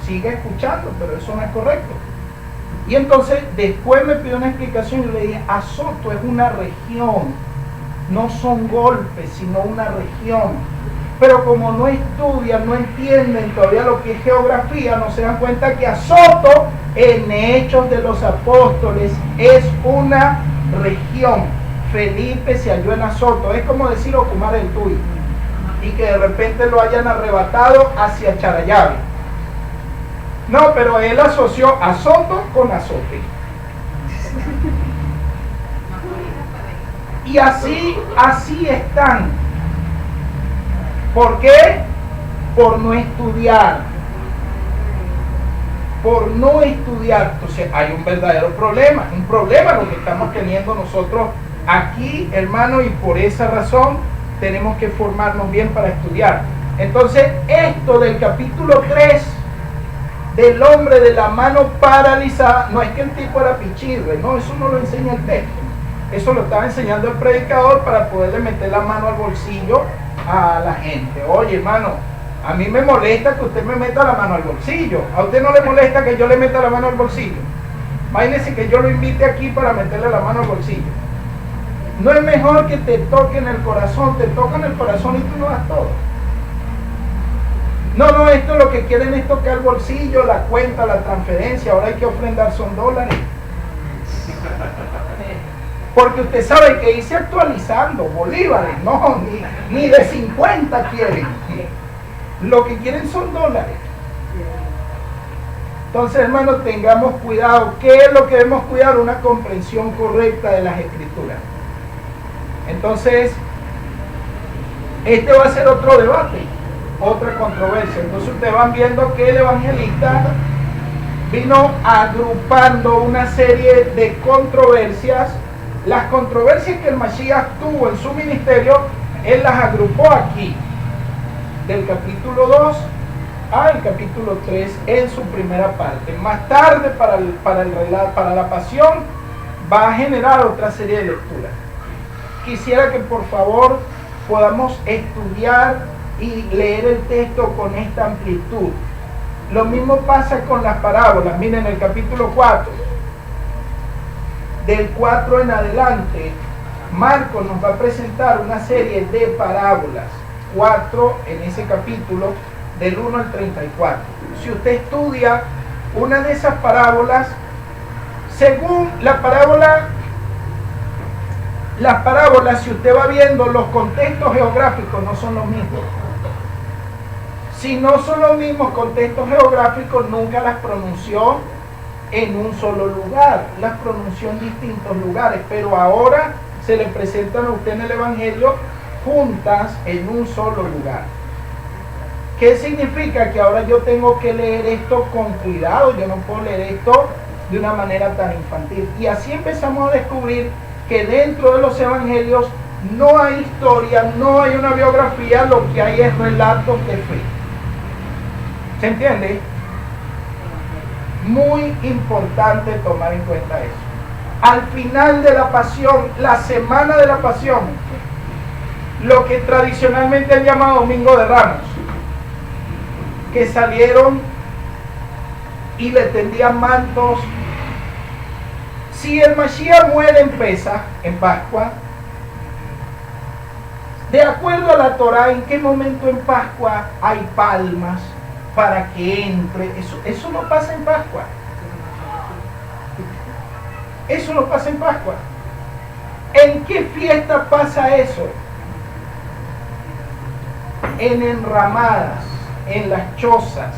Sigue escuchando, pero eso no es correcto. Y entonces después me pidió una explicación y yo le dije, Azoto es una región, no son golpes, sino una región. Pero como no estudian, no entienden todavía lo que es geografía, no se dan cuenta que Azoto en Hechos de los Apóstoles es una región. Felipe se halló en Azoto, es como decir Ocumar el Tuy, y que de repente lo hayan arrebatado hacia Charallave. No, pero él asoció Azoto con azote. Y así están. ¿Por qué? Por no estudiar. Por no estudiar. Entonces hay un verdadero problema. Un problema lo que estamos teniendo nosotros aquí, hermano, y por esa razón tenemos que formarnos bien para estudiar. Entonces, esto del capítulo 3 del hombre de la mano paralizada, no es que el tipo era pichirre, no, eso no lo enseña el texto. Eso lo estaba enseñando el predicador para poderle meter la mano al bolsillo a la gente. Oye, hermano, a mí me molesta que usted me meta la mano al bolsillo. ¿A usted no le molesta que yo le meta la mano al bolsillo? Imagínese que yo lo invite aquí para meterle la mano al bolsillo. No es mejor que te toquen el corazón, te tocan el corazón y tú no das todo. No, esto lo que quieren es tocar el bolsillo, la cuenta, la transferencia, ahora hay que ofrendar son dólares. Porque usted sabe que irse actualizando bolívares, no, ni de 50 quieren. Lo que quieren son dólares. Entonces, hermanos, tengamos cuidado. ¿Qué es lo que debemos cuidar? Una comprensión correcta de las Escrituras. Entonces, este va a ser otro debate, otra controversia. Entonces ustedes van viendo que el evangelista vino agrupando una serie de controversias. Las controversias que el Mashiach tuvo en su ministerio, él las agrupó aquí, del capítulo 2 al capítulo 3 en su primera parte. Más tarde, para la pasión, va a generar otra serie de lecturas. Quisiera que por favor podamos estudiar y leer el texto con esta amplitud. Lo mismo pasa con las parábolas. Miren el capítulo 4. Del 4 en adelante, Marcos nos va a presentar una serie de parábolas. 4 en ese capítulo, del 1 al 34. Si usted estudia una de esas parábolas, según la parábola, las parábolas, si usted va viendo los contextos geográficos, no son los mismos. Si no son los mismos contextos geográficos, nunca las pronunció en un solo lugar, las pronunció en distintos lugares, pero ahora se le presentan a usted en el Evangelio juntas en un solo lugar. ¿Qué significa? Que ahora yo tengo que leer esto con cuidado, yo no puedo leer esto de una manera tan infantil. Y así empezamos a descubrir que dentro de los Evangelios no hay historia, no hay una biografía, lo que hay es relatos de fe. ¿Se entiende? Muy importante tomar en cuenta eso. Al final de la pasión, la semana de la pasión, lo que tradicionalmente han llamado Domingo de Ramos, que salieron y le tendían mantos. Si el Mashiach muere en Pesaj, en Pascua, de acuerdo a la Torah, ¿en qué momento en Pascua hay palmas para que entre? Eso no pasa en Pascua. Eso no pasa en Pascua. ¿En qué fiesta pasa eso? En enramadas, en las chozas.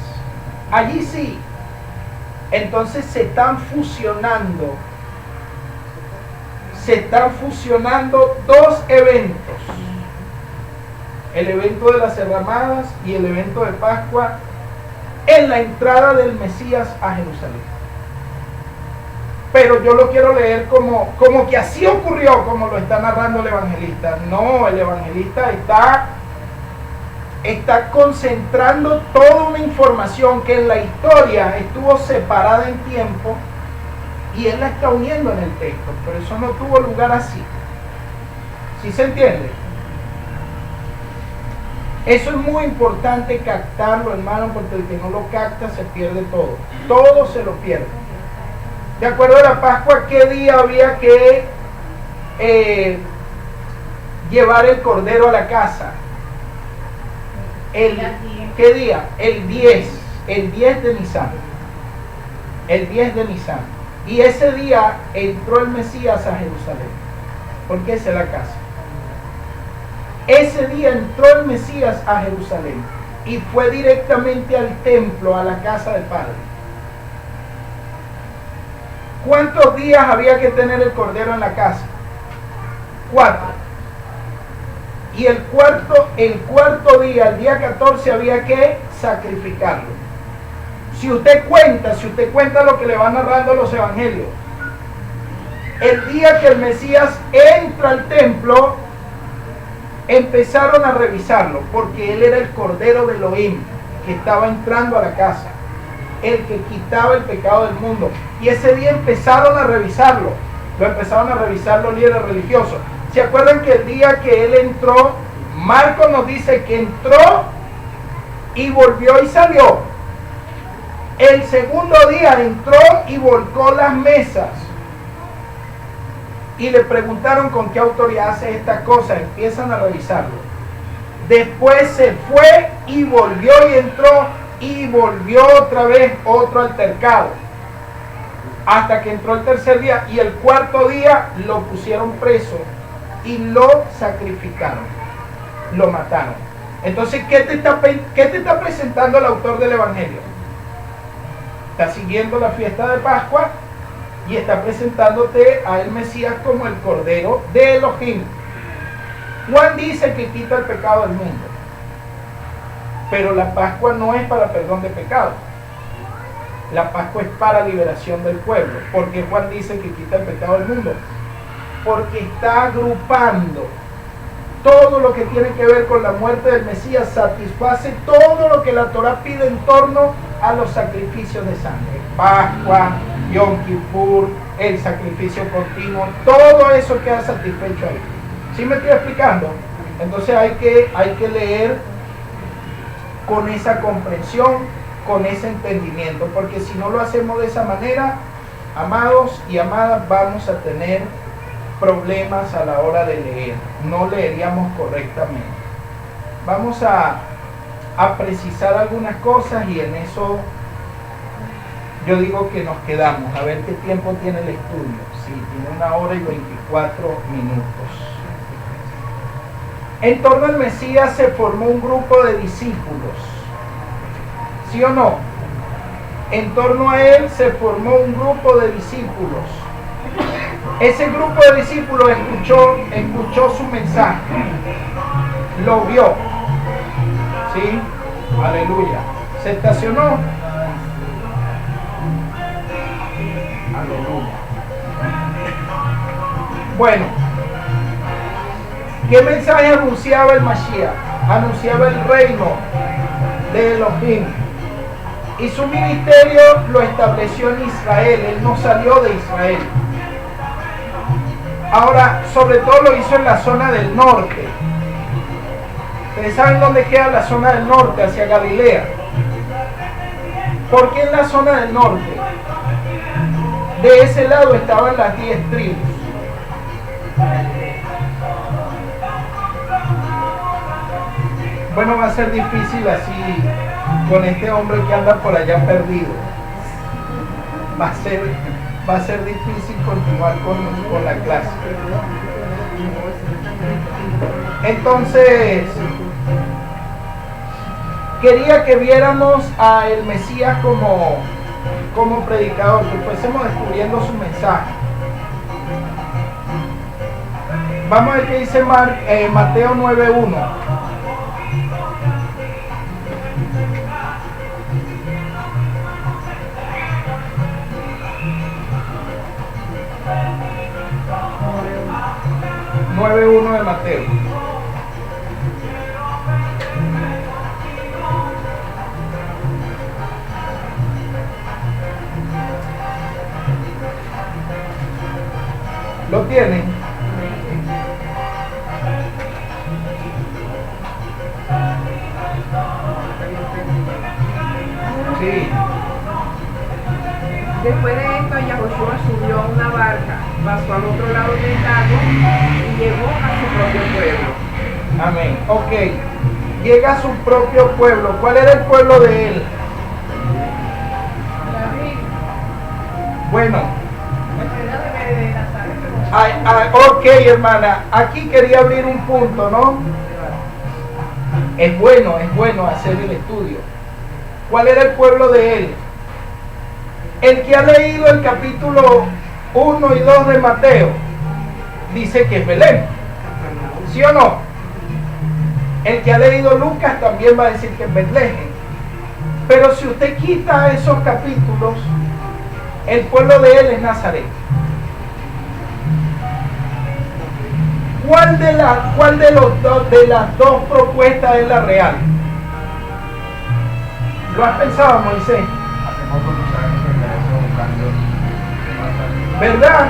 Allí sí. Entonces se están fusionando dos eventos. El evento de las enramadas y el evento de Pascua en la entrada del Mesías a Jerusalén. Pero yo lo quiero leer como que así ocurrió, como lo está narrando el evangelista. No, el evangelista está concentrando toda una información que en la historia estuvo separada en tiempo y él la está uniendo en el texto, pero eso no tuvo lugar así. ¿Sí se entiende? Eso es muy importante captarlo, hermano, porque el que no lo capta se pierde todo. Todo se lo pierde. De acuerdo a la Pascua, ¿qué día había que llevar el cordero a la casa? ¿Qué día? El 10 de Nisan. El 10 de Nisan. Y ese día entró el Mesías a Jerusalén, porque esa es la casa. Ese día entró el Mesías a Jerusalén y fue directamente al templo, a la casa del Padre. ¿Cuántos días había que tener el cordero en la casa? 4. Y el cuarto día, el día 14, había que sacrificarlo. Si usted cuenta lo que le van narrando los evangelios, el día que el Mesías entra al templo, empezaron a revisarlo, porque él era el Cordero de Elohim, que estaba entrando a la casa, el que quitaba el pecado del mundo. Y ese día empezaron a revisarlo, lo empezaron a revisar los líderes religiosos. ¿Se acuerdan que el día que él entró, Marcos nos dice que entró y volvió y salió? El segundo día entró y volcó las mesas. Y le preguntaron con qué autoridad hace esta cosa. Empiezan a revisarlo. Después se fue y volvió y entró y volvió otra vez otro altercado. Hasta que entró el tercer día y el cuarto día lo pusieron preso y lo sacrificaron. Lo mataron. Entonces, ¿qué te está presentando el autor del Evangelio? Está siguiendo la fiesta de Pascua y está presentándote a el Mesías como el Cordero de Elohim. Juan dice que quita el pecado del mundo, pero la Pascua no es para perdón de pecados. La Pascua es para liberación del pueblo. Porque Juan dice que quita el pecado del mundo, porque está agrupando todo lo que tiene que ver con la muerte del Mesías, satisface todo lo que la Torah pide en torno a los sacrificios de sangre. Pascua, Yom Kippur, el sacrificio continuo, todo eso queda satisfecho ahí. ¿Sí me estoy explicando? Entonces hay que leer con esa comprensión, con ese entendimiento, porque si no lo hacemos de esa manera, amados y amadas, vamos a tener problemas a la hora de leer. No leeríamos correctamente. Vamos a precisar algunas cosas y en eso yo digo que nos quedamos. A ver qué tiempo tiene el estudio. Sí, tiene 1 hora y 24 minutos. En torno al Mesías se formó un grupo de discípulos. ¿Sí o no? en torno a él se formó un grupo de discípulos. Ese grupo de discípulos escuchó su mensaje, lo vio, ¿sí? Aleluya. Se estacionó. Aleluya. Bueno, ¿qué mensaje anunciaba el Mashiach? Anunciaba el reino de Elohim. Y su ministerio lo estableció en Israel. Él no salió de Israel. Ahora, sobre todo lo hizo en la zona del norte. ¿Ustedes saben dónde queda la zona del norte? Hacia Galilea. ¿Por qué en la zona del norte? De ese lado estaban las 10 tribus. Bueno, va a ser difícil así con este hombre que anda por allá perdido. Va a ser difícil continuar con la clase. Entonces, quería que viéramos a el Mesías como predicador, que fuésemos descubriendo su mensaje. Vamos a ver qué dice Mateo 9:1. De Mateo. ¿Lo tienen? Sí. Después de esto, Yahoshua subió a una barca, pasó al otro lado del lago y llegó a su propio pueblo. Amén. Ok. Llega a su propio pueblo. ¿Cuál era el pueblo de él? Bueno. Ok, hermana. Aquí quería abrir un punto, ¿no? Es bueno hacer el estudio. ¿Cuál era el pueblo de él? El que ha leído el capítulo 1 y 2 de Mateo dice que es Belén. ¿Sí o no? El que ha leído Lucas también va a decir que es Betlehem. Pero si usted quita esos capítulos, el pueblo de él es Nazaret. ¿Cuál de las dos propuestas es la real? ¿Lo has pensado, Moisés? ¿Verdad?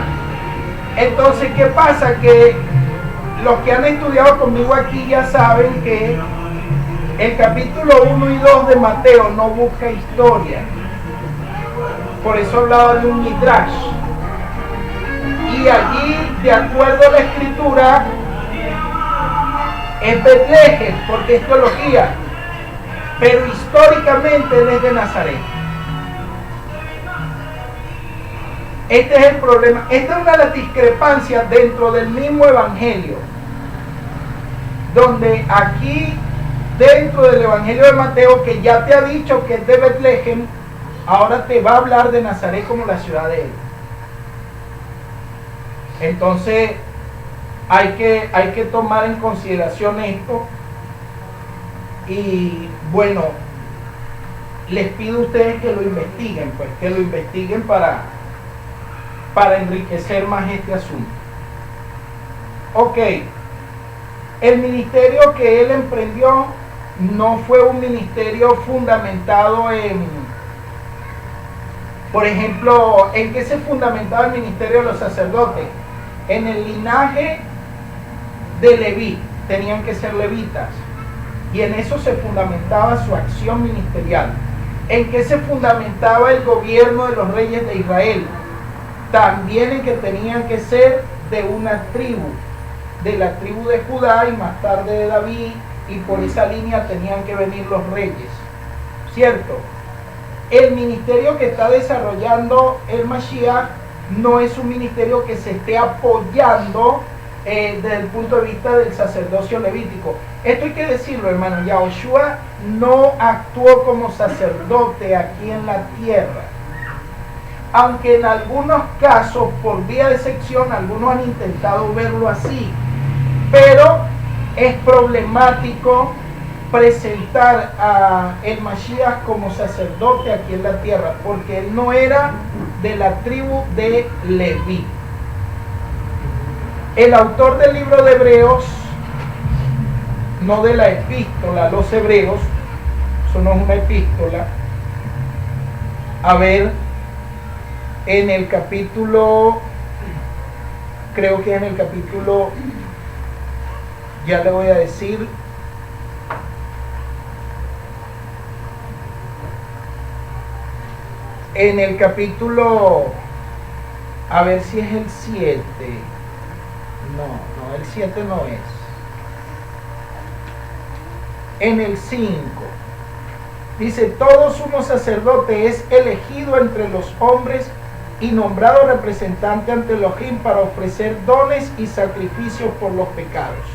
Entonces, ¿qué pasa? Que los que han estudiado conmigo aquí ya saben que el capítulo 1 y 2 de Mateo no busca historia. Por eso hablaba de un midrash. Y allí, de acuerdo a la escritura, es Betlehem, porque es teología. Pero históricamente él es de Nazaret. Este es el problema. Esta es una de las discrepancias dentro del mismo evangelio. Donde aquí, dentro del evangelio de Mateo, que ya te ha dicho que es de Betlehem, ahora te va a hablar de Nazaret como la ciudad de él. Entonces, hay que tomar en consideración esto. Y bueno, les pido a ustedes que lo investiguen, pues, que lo investiguen para enriquecer más este asunto. Ok, el ministerio que él emprendió no fue un ministerio fundamentado en, por ejemplo, ¿en qué se fundamentaba el ministerio de los sacerdotes? En el linaje de Leví, tenían que ser levitas, y en eso se fundamentaba su acción ministerial. ¿En qué se fundamentaba el gobierno de los reyes de Israel? También en que tenían que ser de una tribu, de la tribu de Judá y más tarde de David, y por esa línea tenían que venir los reyes, ¿cierto? El ministerio que está desarrollando el Mashiach no es un ministerio que se esté apoyando desde el punto de vista del sacerdocio levítico. Esto hay que decirlo, hermano. Yahoshua no actuó como sacerdote aquí en la tierra, aunque en algunos casos, por vía de excepción, algunos han intentado verlo así, pero es problemático presentar a el Mashiach como sacerdote aquí en la tierra, porque él no era de la tribu de Leví. El autor del libro de Hebreos, no de la epístola a los hebreos, eso no es una epístola, a ver, en el capítulo, creo que en el capítulo, ya le voy a decir, en el capítulo, a ver si es el 7, no, el 7 no es, en el 5, dice, todo sumo sacerdote es elegido entre los hombres y nombrado representante ante Elohim para ofrecer dones y sacrificios por los pecados.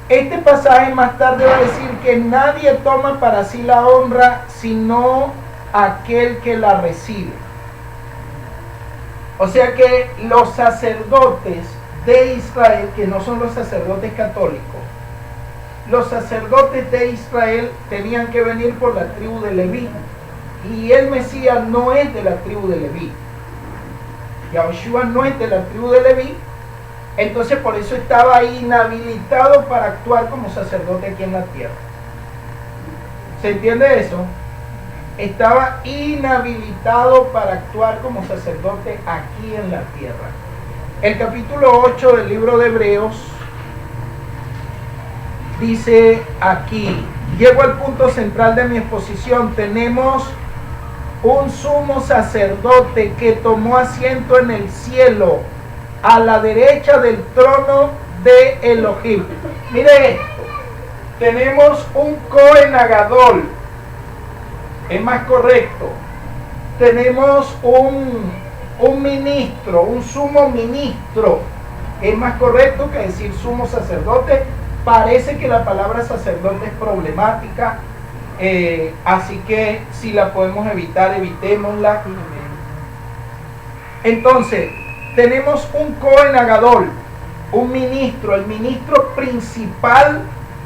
Este pasaje más tarde va a decir que nadie toma para sí la honra sino aquel que la recibe. O sea que los sacerdotes de Israel, que no son los sacerdotes católicos, los sacerdotes de Israel tenían que venir por la tribu de Leví, y el Mesías no es de la tribu de Leví. Yahoshua no es de la tribu de Leví, entonces por eso estaba inhabilitado para actuar como sacerdote aquí en la tierra. ¿Se entiende eso? Estaba inhabilitado para actuar como sacerdote aquí en la tierra. El capítulo 8 del libro de Hebreos dice aquí, llego al punto central de mi exposición, tenemos un sumo sacerdote que tomó asiento en el cielo, a la derecha del trono de Elohim. Mire esto, tenemos un Cohen Agadol, es más correcto, tenemos un ministro, un sumo ministro, es más correcto que decir sumo sacerdote. Parece que la palabra sacerdote es problemática, así que si la podemos evitar, evitémosla. Entonces, tenemos un Cohen Agadol, un ministro, el ministro principal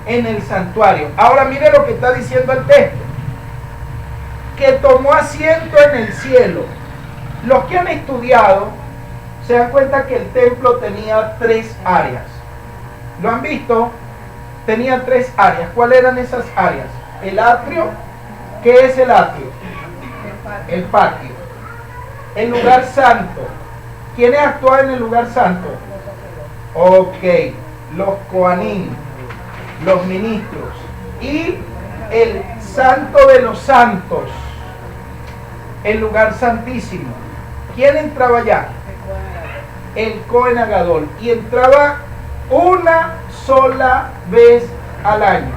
en el santuario. Ahora mire lo que está diciendo el texto, que tomó asiento en el cielo. Los que han estudiado se dan cuenta que el templo tenía 3 áreas. ¿Lo han visto? Tenía 3 áreas. ¿Cuáles eran esas áreas? El atrio. ¿Qué es el atrio? El patio. El lugar santo. ¿Quiénes actuaban en el lugar santo? Ok, los Kohanim, los ministros. Y el santo de los santos, el lugar santísimo. ¿Quién entraba allá? El Cohen Agadol. Y entraba una sola vez al año.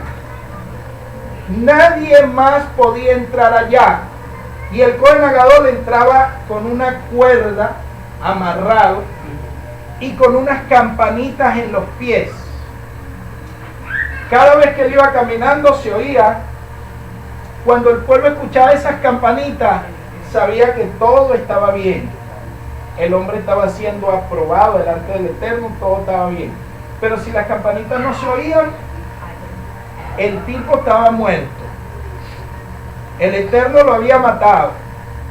Nadie más podía entrar allá. Y el Cohen Agadol entraba con una cuerda amarrado y con unas campanitas en los pies. Cada vez que él iba caminando se oía. Cuando el pueblo escuchaba esas campanitas, sabía que todo estaba bien. El hombre estaba siendo aprobado delante del Eterno, todo estaba bien. Pero si las campanitas no se oían, el tipo estaba muerto. El Eterno lo había matado,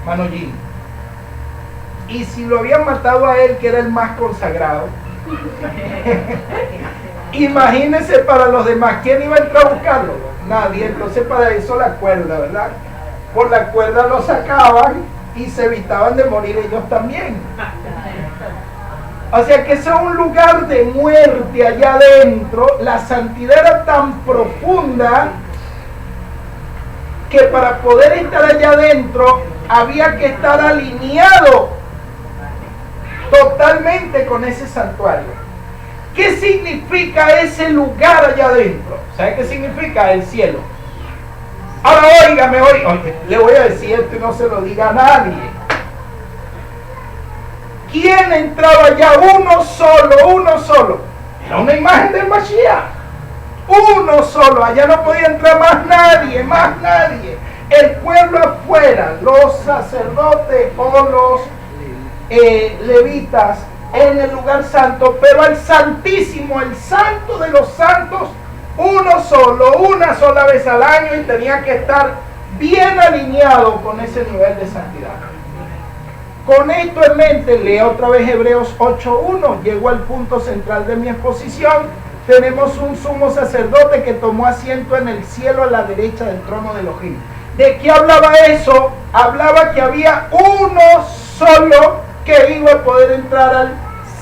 Manojin. Y si lo habían matado a él, que era el más consagrado, imagínense para los demás, ¿quién iba a entrar a buscarlo? Nadie. Entonces para eso la cuerda, ¿verdad? Por la cuerda lo sacaban y se evitaban de morir ellos también. O sea que eso es un lugar de muerte allá adentro. La santidad era tan profunda que para poder estar allá adentro había que estar alineado totalmente con ese santuario. ¿Qué significa ese lugar allá adentro? ¿Sabe qué significa? El cielo. Ahora óigame, le voy a decir esto y no se lo diga a nadie. ¿Quién entraba ya? Uno solo, uno solo. Era una imagen del Mashiach. Uno solo, allá no podía entrar más nadie, más nadie. El pueblo afuera, los sacerdotes o los levitas en el lugar santo, pero al Santísimo, el Santo de los Santos, uno solo, una sola vez al año, y tenía que estar bien alineado con ese nivel de santidad. Con esto en mente, lea otra vez Hebreos 8:1. Llego al punto central de mi exposición. Tenemos un sumo sacerdote que tomó asiento en el cielo a la derecha del trono de Elohim. ¿De qué hablaba eso? Hablaba que había uno solo que iba a poder entrar al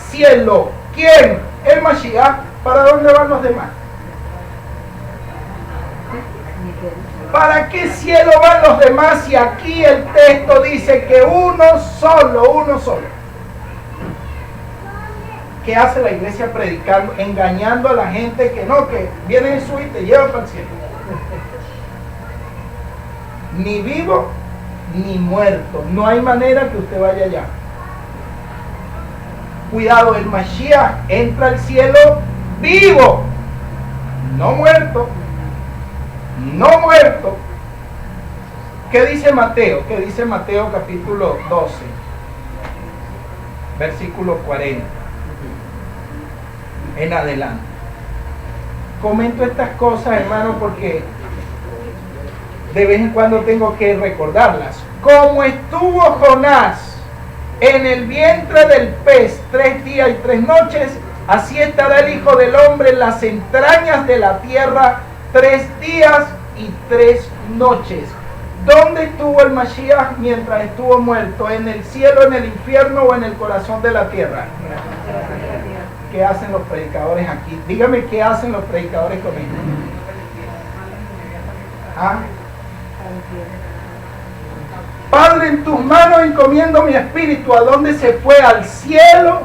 cielo. ¿Quién? El Mashiach. ¿Para dónde van los demás? ¿Para qué cielo van los demás? Y aquí el texto dice que uno solo, uno solo. ¿Qué hace la iglesia predicando, engañando a la gente que no, que viene Jesús y te lleva para el cielo? Ni vivo ni muerto. No hay manera que usted vaya allá. Cuidado, el Mashiach entra al cielo vivo, no muerto. No muerto. ¿Qué dice Mateo? ¿Qué dice Mateo capítulo 12? Versículo 40. En adelante. Comento estas cosas, hermano, porque de vez en cuando tengo que recordarlas. Como estuvo Jonás en el vientre del pez 3 días y 3 noches, así estará el Hijo del Hombre en las entrañas de la tierra 3 días y 3 noches. ¿Dónde estuvo el Mashiach mientras estuvo muerto? ¿En el cielo, en el infierno o en el corazón de la tierra? ¿Qué hacen los predicadores aquí? Dígame, ¿qué hacen los predicadores con esto? ¿Ah? Padre, en tus manos encomiendo mi espíritu. ¿A dónde se fue? ¿Al cielo?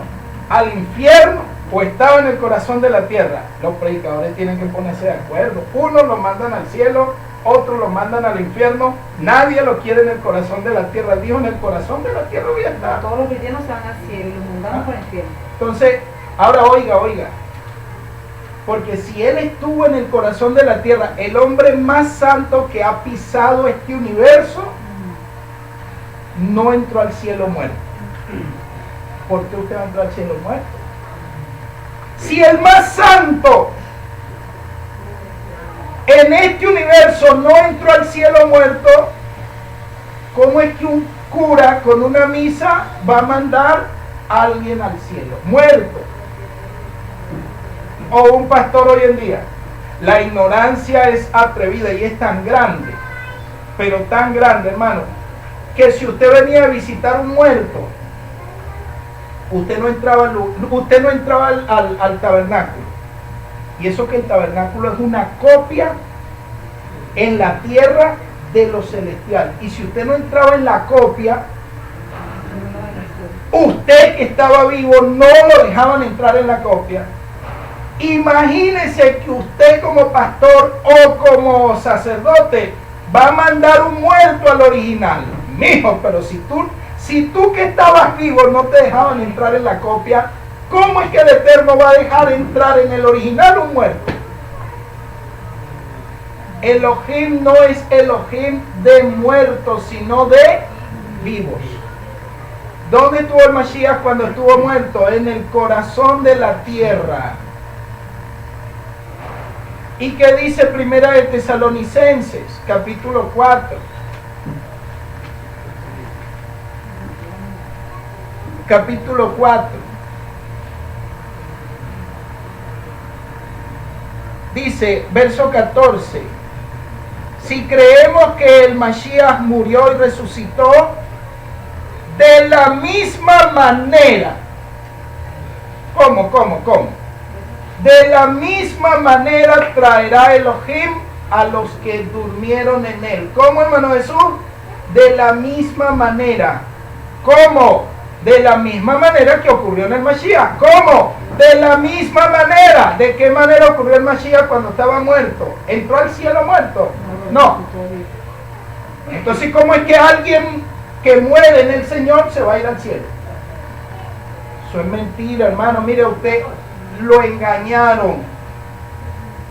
¿Al infierno? ¿O estaba en el corazón de la tierra? Los predicadores tienen que ponerse de acuerdo. Unos lo mandan al cielo, otros lo mandan al infierno. Nadie lo quiere en el corazón de la tierra. Dijo, en el corazón de la tierra voy a estar. Todos los cristianos se van al cielo y los mundanos por el infierno. Entonces, ahora oiga. Porque si él estuvo en el corazón de la tierra, el hombre más santo que ha pisado este universo, no entró al cielo muerto. ¿Por qué usted va a entrar al cielo muerto? Si el más santo en este universo no entró al cielo muerto, ¿cómo es que un cura con una misa va a mandar a alguien al cielo muerto? O un pastor hoy en día. La ignorancia es atrevida y es tan grande, pero tan grande, hermano, que si usted venía a visitar un muerto, usted no entraba al tabernáculo. Y eso que el tabernáculo es una copia en la tierra de lo celestial. Y si usted no entraba en la copia, usted que estaba vivo no lo dejaban entrar en la copia. Imagínese que usted como pastor o como sacerdote va a mandar un muerto al original. Mijo, pero si tú que estabas vivo no te dejaban entrar en la copia, ¿cómo es que el Eterno va a dejar entrar en el original un muerto? Elohim no es Elohim de muertos, sino de vivos. ¿Dónde estuvo el Mashiach cuando estuvo muerto? En el corazón de la tierra. ¿Y qué dice Primera de Tesalonicenses, capítulo 4? Capítulo 4. Dice, verso 14. Si creemos que el Mashiach murió y resucitó, de la misma manera. ¿Cómo? De la misma manera traerá Elohim a los que durmieron en él. ¿Cómo, hermano Jesús? De la misma manera. ¿Cómo? De la misma manera que ocurrió en el Mashiach. ¿Cómo? De la misma manera. ¿De qué manera ocurrió el Mashiach cuando estaba muerto? ¿Entró al cielo muerto? No. Entonces, ¿cómo es que alguien que muere en el Señor se va a ir al cielo? Eso es mentira, hermano. Mire, usted lo engañaron.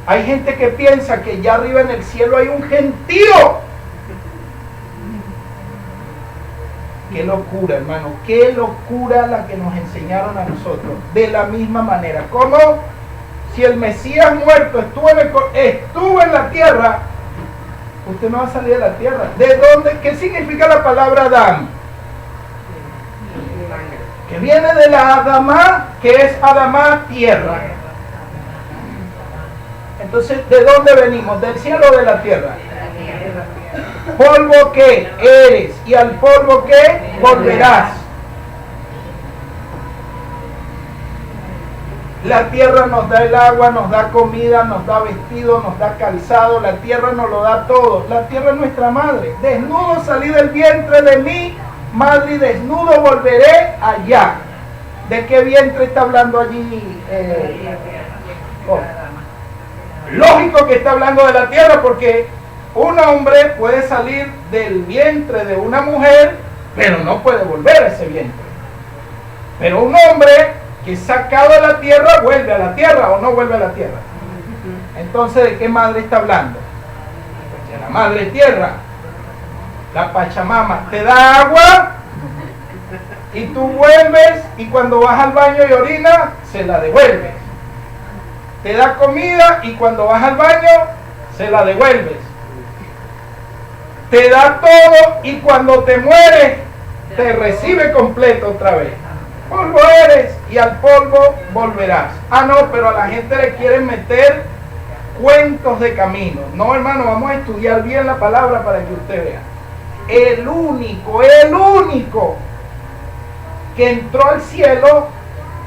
Hay gente que piensa que ya arriba en el cielo hay un gentío. Qué locura, hermano. Qué locura la que nos enseñaron a nosotros. De la misma manera. ¿Cómo? Si el Mesías muerto estuvo en la tierra, usted no va a salir de la tierra. ¿De dónde? ¿Qué significa la palabra Adán? Que viene de la Adamá, que es Adamá, tierra. Entonces, ¿de dónde venimos? ¿Del cielo o de la tierra? Polvo que eres y al polvo que volverás. La tierra nos da el agua, nos da comida, nos da vestido, nos da calzado. La tierra nos lo da todo. La tierra es nuestra madre. Desnudo salí del vientre de mi madre y desnudo volveré allá. ¿De qué vientre está hablando allí? Lógico que está hablando de la tierra, porque un hombre puede salir del vientre de una mujer, pero no puede volver a ese vientre. Pero un hombre que es sacado de la tierra, vuelve a la tierra o no vuelve a la tierra. Entonces, ¿de qué madre está hablando? Pues de la madre tierra. La Pachamama te da agua y tú vuelves, y cuando vas al baño y orinas, se la devuelves. Te da comida y cuando vas al baño, se la devuelves. Te da todo y cuando te mueres, te recibe completo otra vez. Polvo eres y al polvo volverás. Ah, no, pero a la gente le quieren meter cuentos de camino. No, hermano, vamos a estudiar bien la palabra para que usted vea. El único que entró al cielo,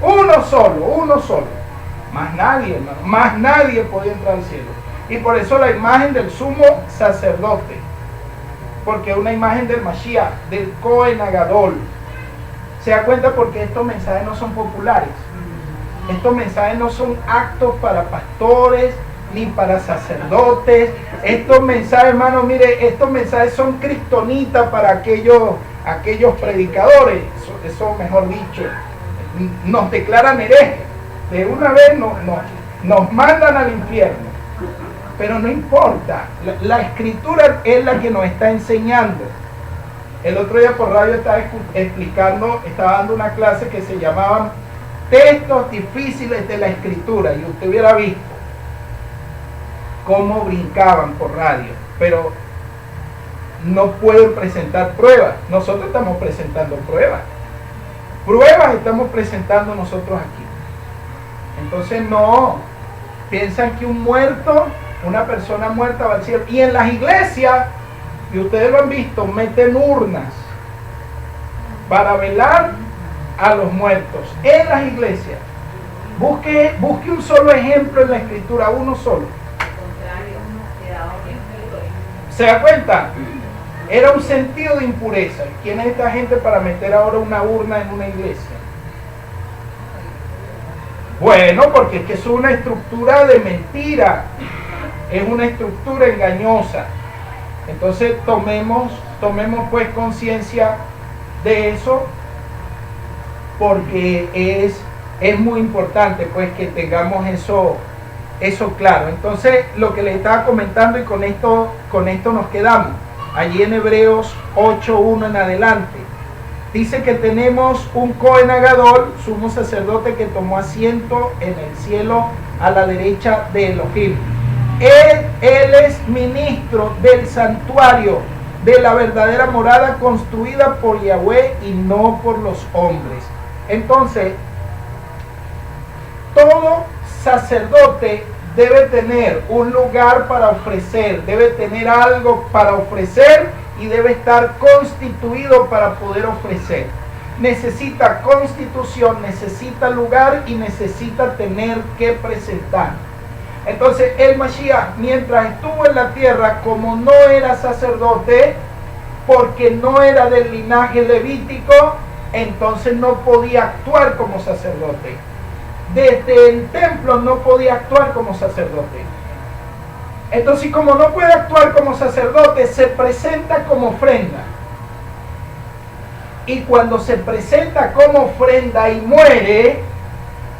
uno solo. Más nadie, hermano, más nadie podía entrar al cielo. Y por eso la imagen del sumo sacerdote, porque es una imagen del Mashiach, del Cohen Agadol. ¿Se da cuenta? Porque estos mensajes no son populares. Estos mensajes no son actos para pastores ni para sacerdotes. Estos mensajes, hermano, mire, estos mensajes son kriptonita para aquellos predicadores. Eso mejor dicho, nos declaran herejes. De una vez nos mandan al infierno. Pero no importa, la escritura es la que nos está enseñando. El otro día por radio estaba dando una clase que se llamaba Textos difíciles de la escritura, y usted hubiera visto cómo brincaban por radio, pero no pueden presentar pruebas. Nosotros estamos presentando pruebas estamos presentando nosotros aquí. Entonces no piensan que una persona muerta va al cielo. Y en las iglesias, y ustedes lo han visto, meten urnas para velar a los muertos en las iglesias. Busque un solo ejemplo en la escritura, uno solo. ¿Se da cuenta? Era un sentido de impureza. ¿Quién es esta gente para meter ahora una urna en una iglesia? Bueno, porque es que es una estructura de mentira, es una estructura engañosa. Entonces tomemos pues conciencia de eso, porque es muy importante pues que tengamos eso claro. Entonces, lo que le estaba comentando, y con esto nos quedamos, allí en Hebreos 8:1 en adelante, dice que tenemos un Cohen Agadol, sumo sacerdote, que tomó asiento en el cielo a la derecha de Elohim. Él es ministro del santuario, de la verdadera morada construida por Yahweh y no por los hombres. Entonces, todo sacerdote debe tener un lugar para ofrecer, debe tener algo para ofrecer y debe estar constituido para poder ofrecer. Necesita constitución, necesita lugar y necesita tener que presentar. Entonces el Mashiach, mientras estuvo en la tierra, como no era sacerdote, porque no era del linaje levítico, entonces no podía actuar como sacerdote. Desde el templo no podía actuar como sacerdote. Entonces, como no puede actuar como sacerdote, se presenta como ofrenda. y cuando se presenta como ofrenda y muere,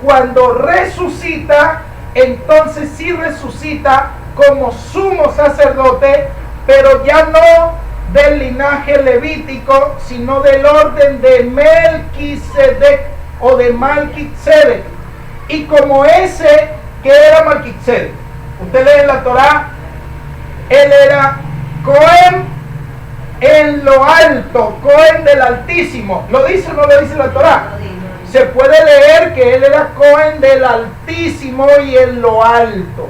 cuando resucita, entonces sí resucita como sumo sacerdote, pero ya no del linaje levítico, sino del orden de Melquisedec o de Malquisedec. Y como ese que era Malquisedec, usted lee en la Torá, él era Cohen en lo alto, Cohen del Altísimo. ¿Lo dice o no lo dice la Torá? Se puede leer que él era Cohen del Altísimo y en lo alto.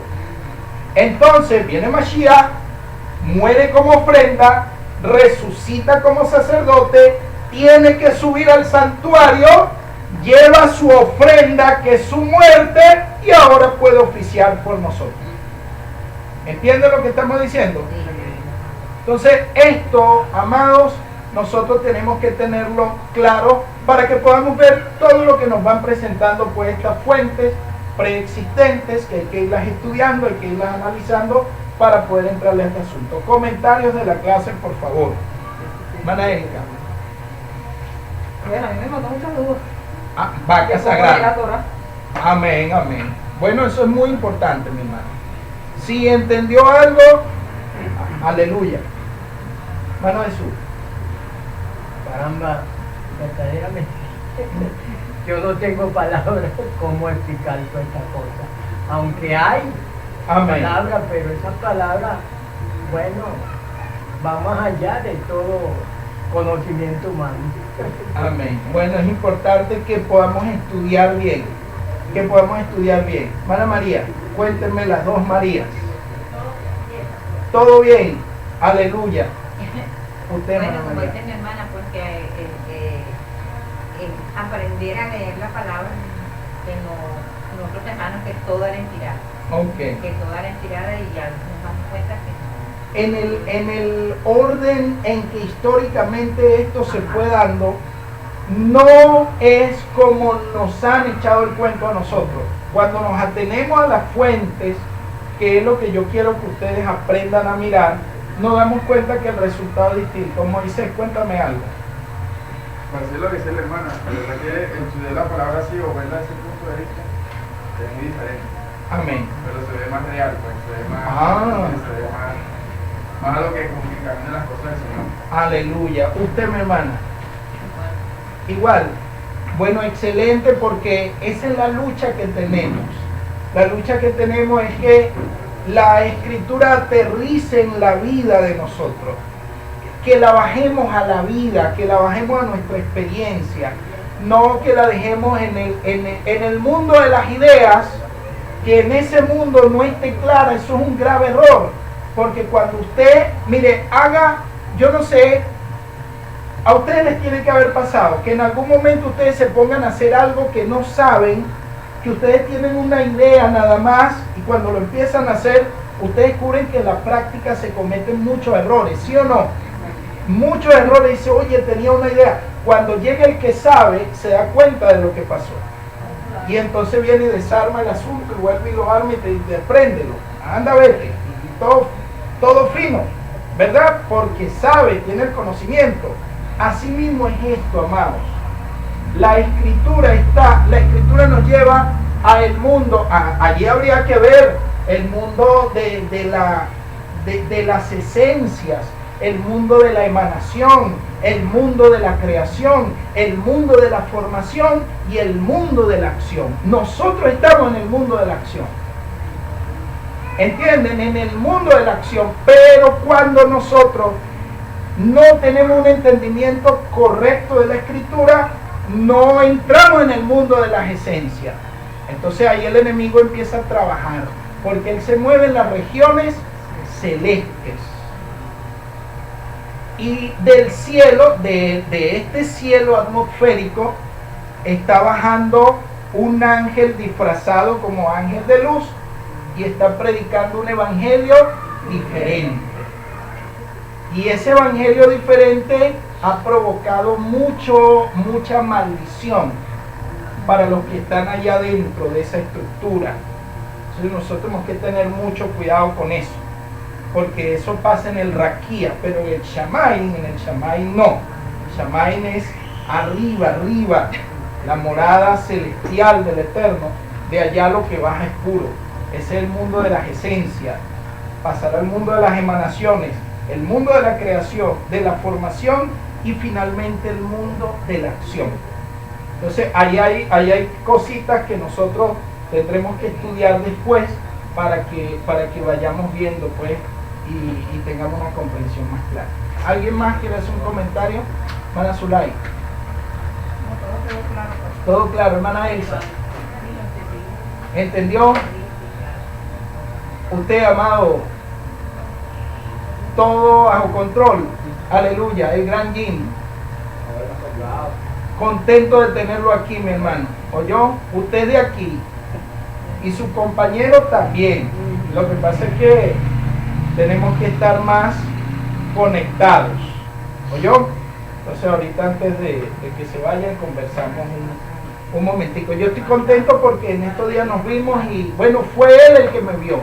Entonces viene Mashiach, muere como ofrenda, resucita como sacerdote, tiene que subir al santuario, lleva su ofrenda que es su muerte y ahora puede oficiar por nosotros. ¿Entienden lo que estamos diciendo? Entonces esto, amados, nosotros tenemos que tenerlo claro para que podamos ver todo lo que nos van presentando pues estas fuentes preexistentes que hay que irlas estudiando, hay que irlas analizando para poder entrarle a este asunto. Comentarios de la clase, por favor. Hermana Erika. Bueno, a mí me mandó muchas dudas. Vaca De sagrada. la Torah. Amén, amén. Bueno, eso es muy importante, mi hermano. Si entendió algo, aleluya. Hermano Jesús. Caramba, verdaderamente. Yo no tengo palabras cómo explicar toda esta cosa. Aunque hay Amén. palabras, pero esas palabras, bueno, va más allá de todo conocimiento humano. Amén. Bueno, es importante que podamos estudiar bien. Que podamos estudiar bien. Hermana María, cuéntenme las dos Marías. ¿Todo bien? Aleluya. Usted, Bueno, hermana como María. dice mi hermana, pues que aprender a leer la palabra que nosotros hermanos que toda era inspirada. Ok. Que toda era inspirada y ya nos damos cuenta que En el orden en que históricamente esto se fue dando, no es como nos han echado el cuento a nosotros. Cuando nos atenemos a las fuentes, que es lo que yo quiero que ustedes aprendan a mirar, nos damos cuenta que el resultado es distinto. Moisés, cuéntame algo. Para decir lo que dice la hermana, la verdad que estudiar la palabra así o verla desde ese punto de vista es muy diferente. Amén. Pero se ve más real, pues, se ve más, se ve más a lo que caminan las cosas del Señor. Aleluya. Usted, mi hermana. Igual. Bueno, excelente, porque esa es la lucha que tenemos. La lucha que tenemos es que la escritura aterrice en la vida de nosotros, que la bajemos a la vida, que la bajemos a nuestra experiencia, no que la dejemos en el mundo de las ideas, que en ese mundo no esté clara. Eso es un grave error, porque cuando usted, mire, yo no sé, a ustedes les tiene que haber pasado que en algún momento ustedes se pongan a hacer algo que no saben, que ustedes tienen una idea nada más, y cuando lo empiezan a hacer, ustedes descubren que en la práctica se cometen muchos errores, ¿sí o no? Muchos errores. Dice, oye, tenía una idea. Cuando llega el que sabe, se da cuenta de lo que pasó. Y entonces viene y desarma el asunto, y vuelve y lo arma y te dice, préndelo, anda, vete. Y todo fino, ¿verdad? Porque sabe, tiene el conocimiento. Así mismo es esto, amados. La escritura nos lleva a el mundo. Allí habría que ver el mundo de las esencias, el mundo de la emanación, el mundo de la creación, el mundo de la formación y el mundo de la acción. Nosotros estamos en el mundo de la acción. ¿Entienden? En el mundo de la acción. Pero cuando nosotros no tenemos un entendimiento correcto de la escritura, no entramos en el mundo de las esencias. Entonces ahí el enemigo empieza a trabajar, porque él se mueve en las regiones celestes. Y del cielo, de este cielo atmosférico, está bajando un ángel disfrazado como ángel de luz y está predicando un evangelio diferente. Y ese evangelio diferente ha provocado mucha maldición para los que están allá dentro de esa estructura. Entonces nosotros tenemos que tener mucho cuidado con eso, porque eso pasa en el Raquía, pero en el Shamaim no. El Shamaim es arriba, arriba, la morada celestial del Eterno, de allá lo que baja es puro. Ese es el mundo de las esencias. Pasará al mundo de las emanaciones, el mundo de la creación, de la formación y finalmente el mundo de la acción. Entonces ahí hay cositas que nosotros tendremos que estudiar después para que vayamos viendo pues y tengamos una comprensión más clara. ¿Alguien más quiere hacer un comentario? Hermana Zulay. Todo claro, hermana Elsa. ¿Entendió? Usted, amado, todo bajo control. Aleluya, el gran Jim. Contento de tenerlo aquí, mi hermano. ¿Oyó? Usted de aquí. Y su compañero también. Lo que pasa es que tenemos que estar más conectados. ¿Oyó? Entonces ahorita antes de que se vayan conversamos un momentico. Yo estoy contento porque en estos días nos vimos y bueno, fue él el que me vio.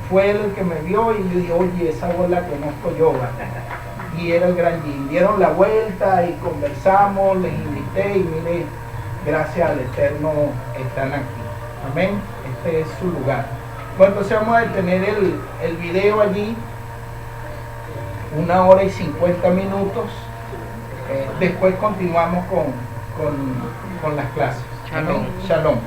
Fue él el que me vio y yo dije, oye, esa voz la conozco yo. Y era el gran Jim. Dieron la vuelta y conversamos, les invité y mire, gracias al Eterno están aquí. Amén. Este es su lugar. Bueno, entonces vamos a detener el video allí. 1 hora y 50 minutos. Después continuamos con las clases. Shalom. Shalom.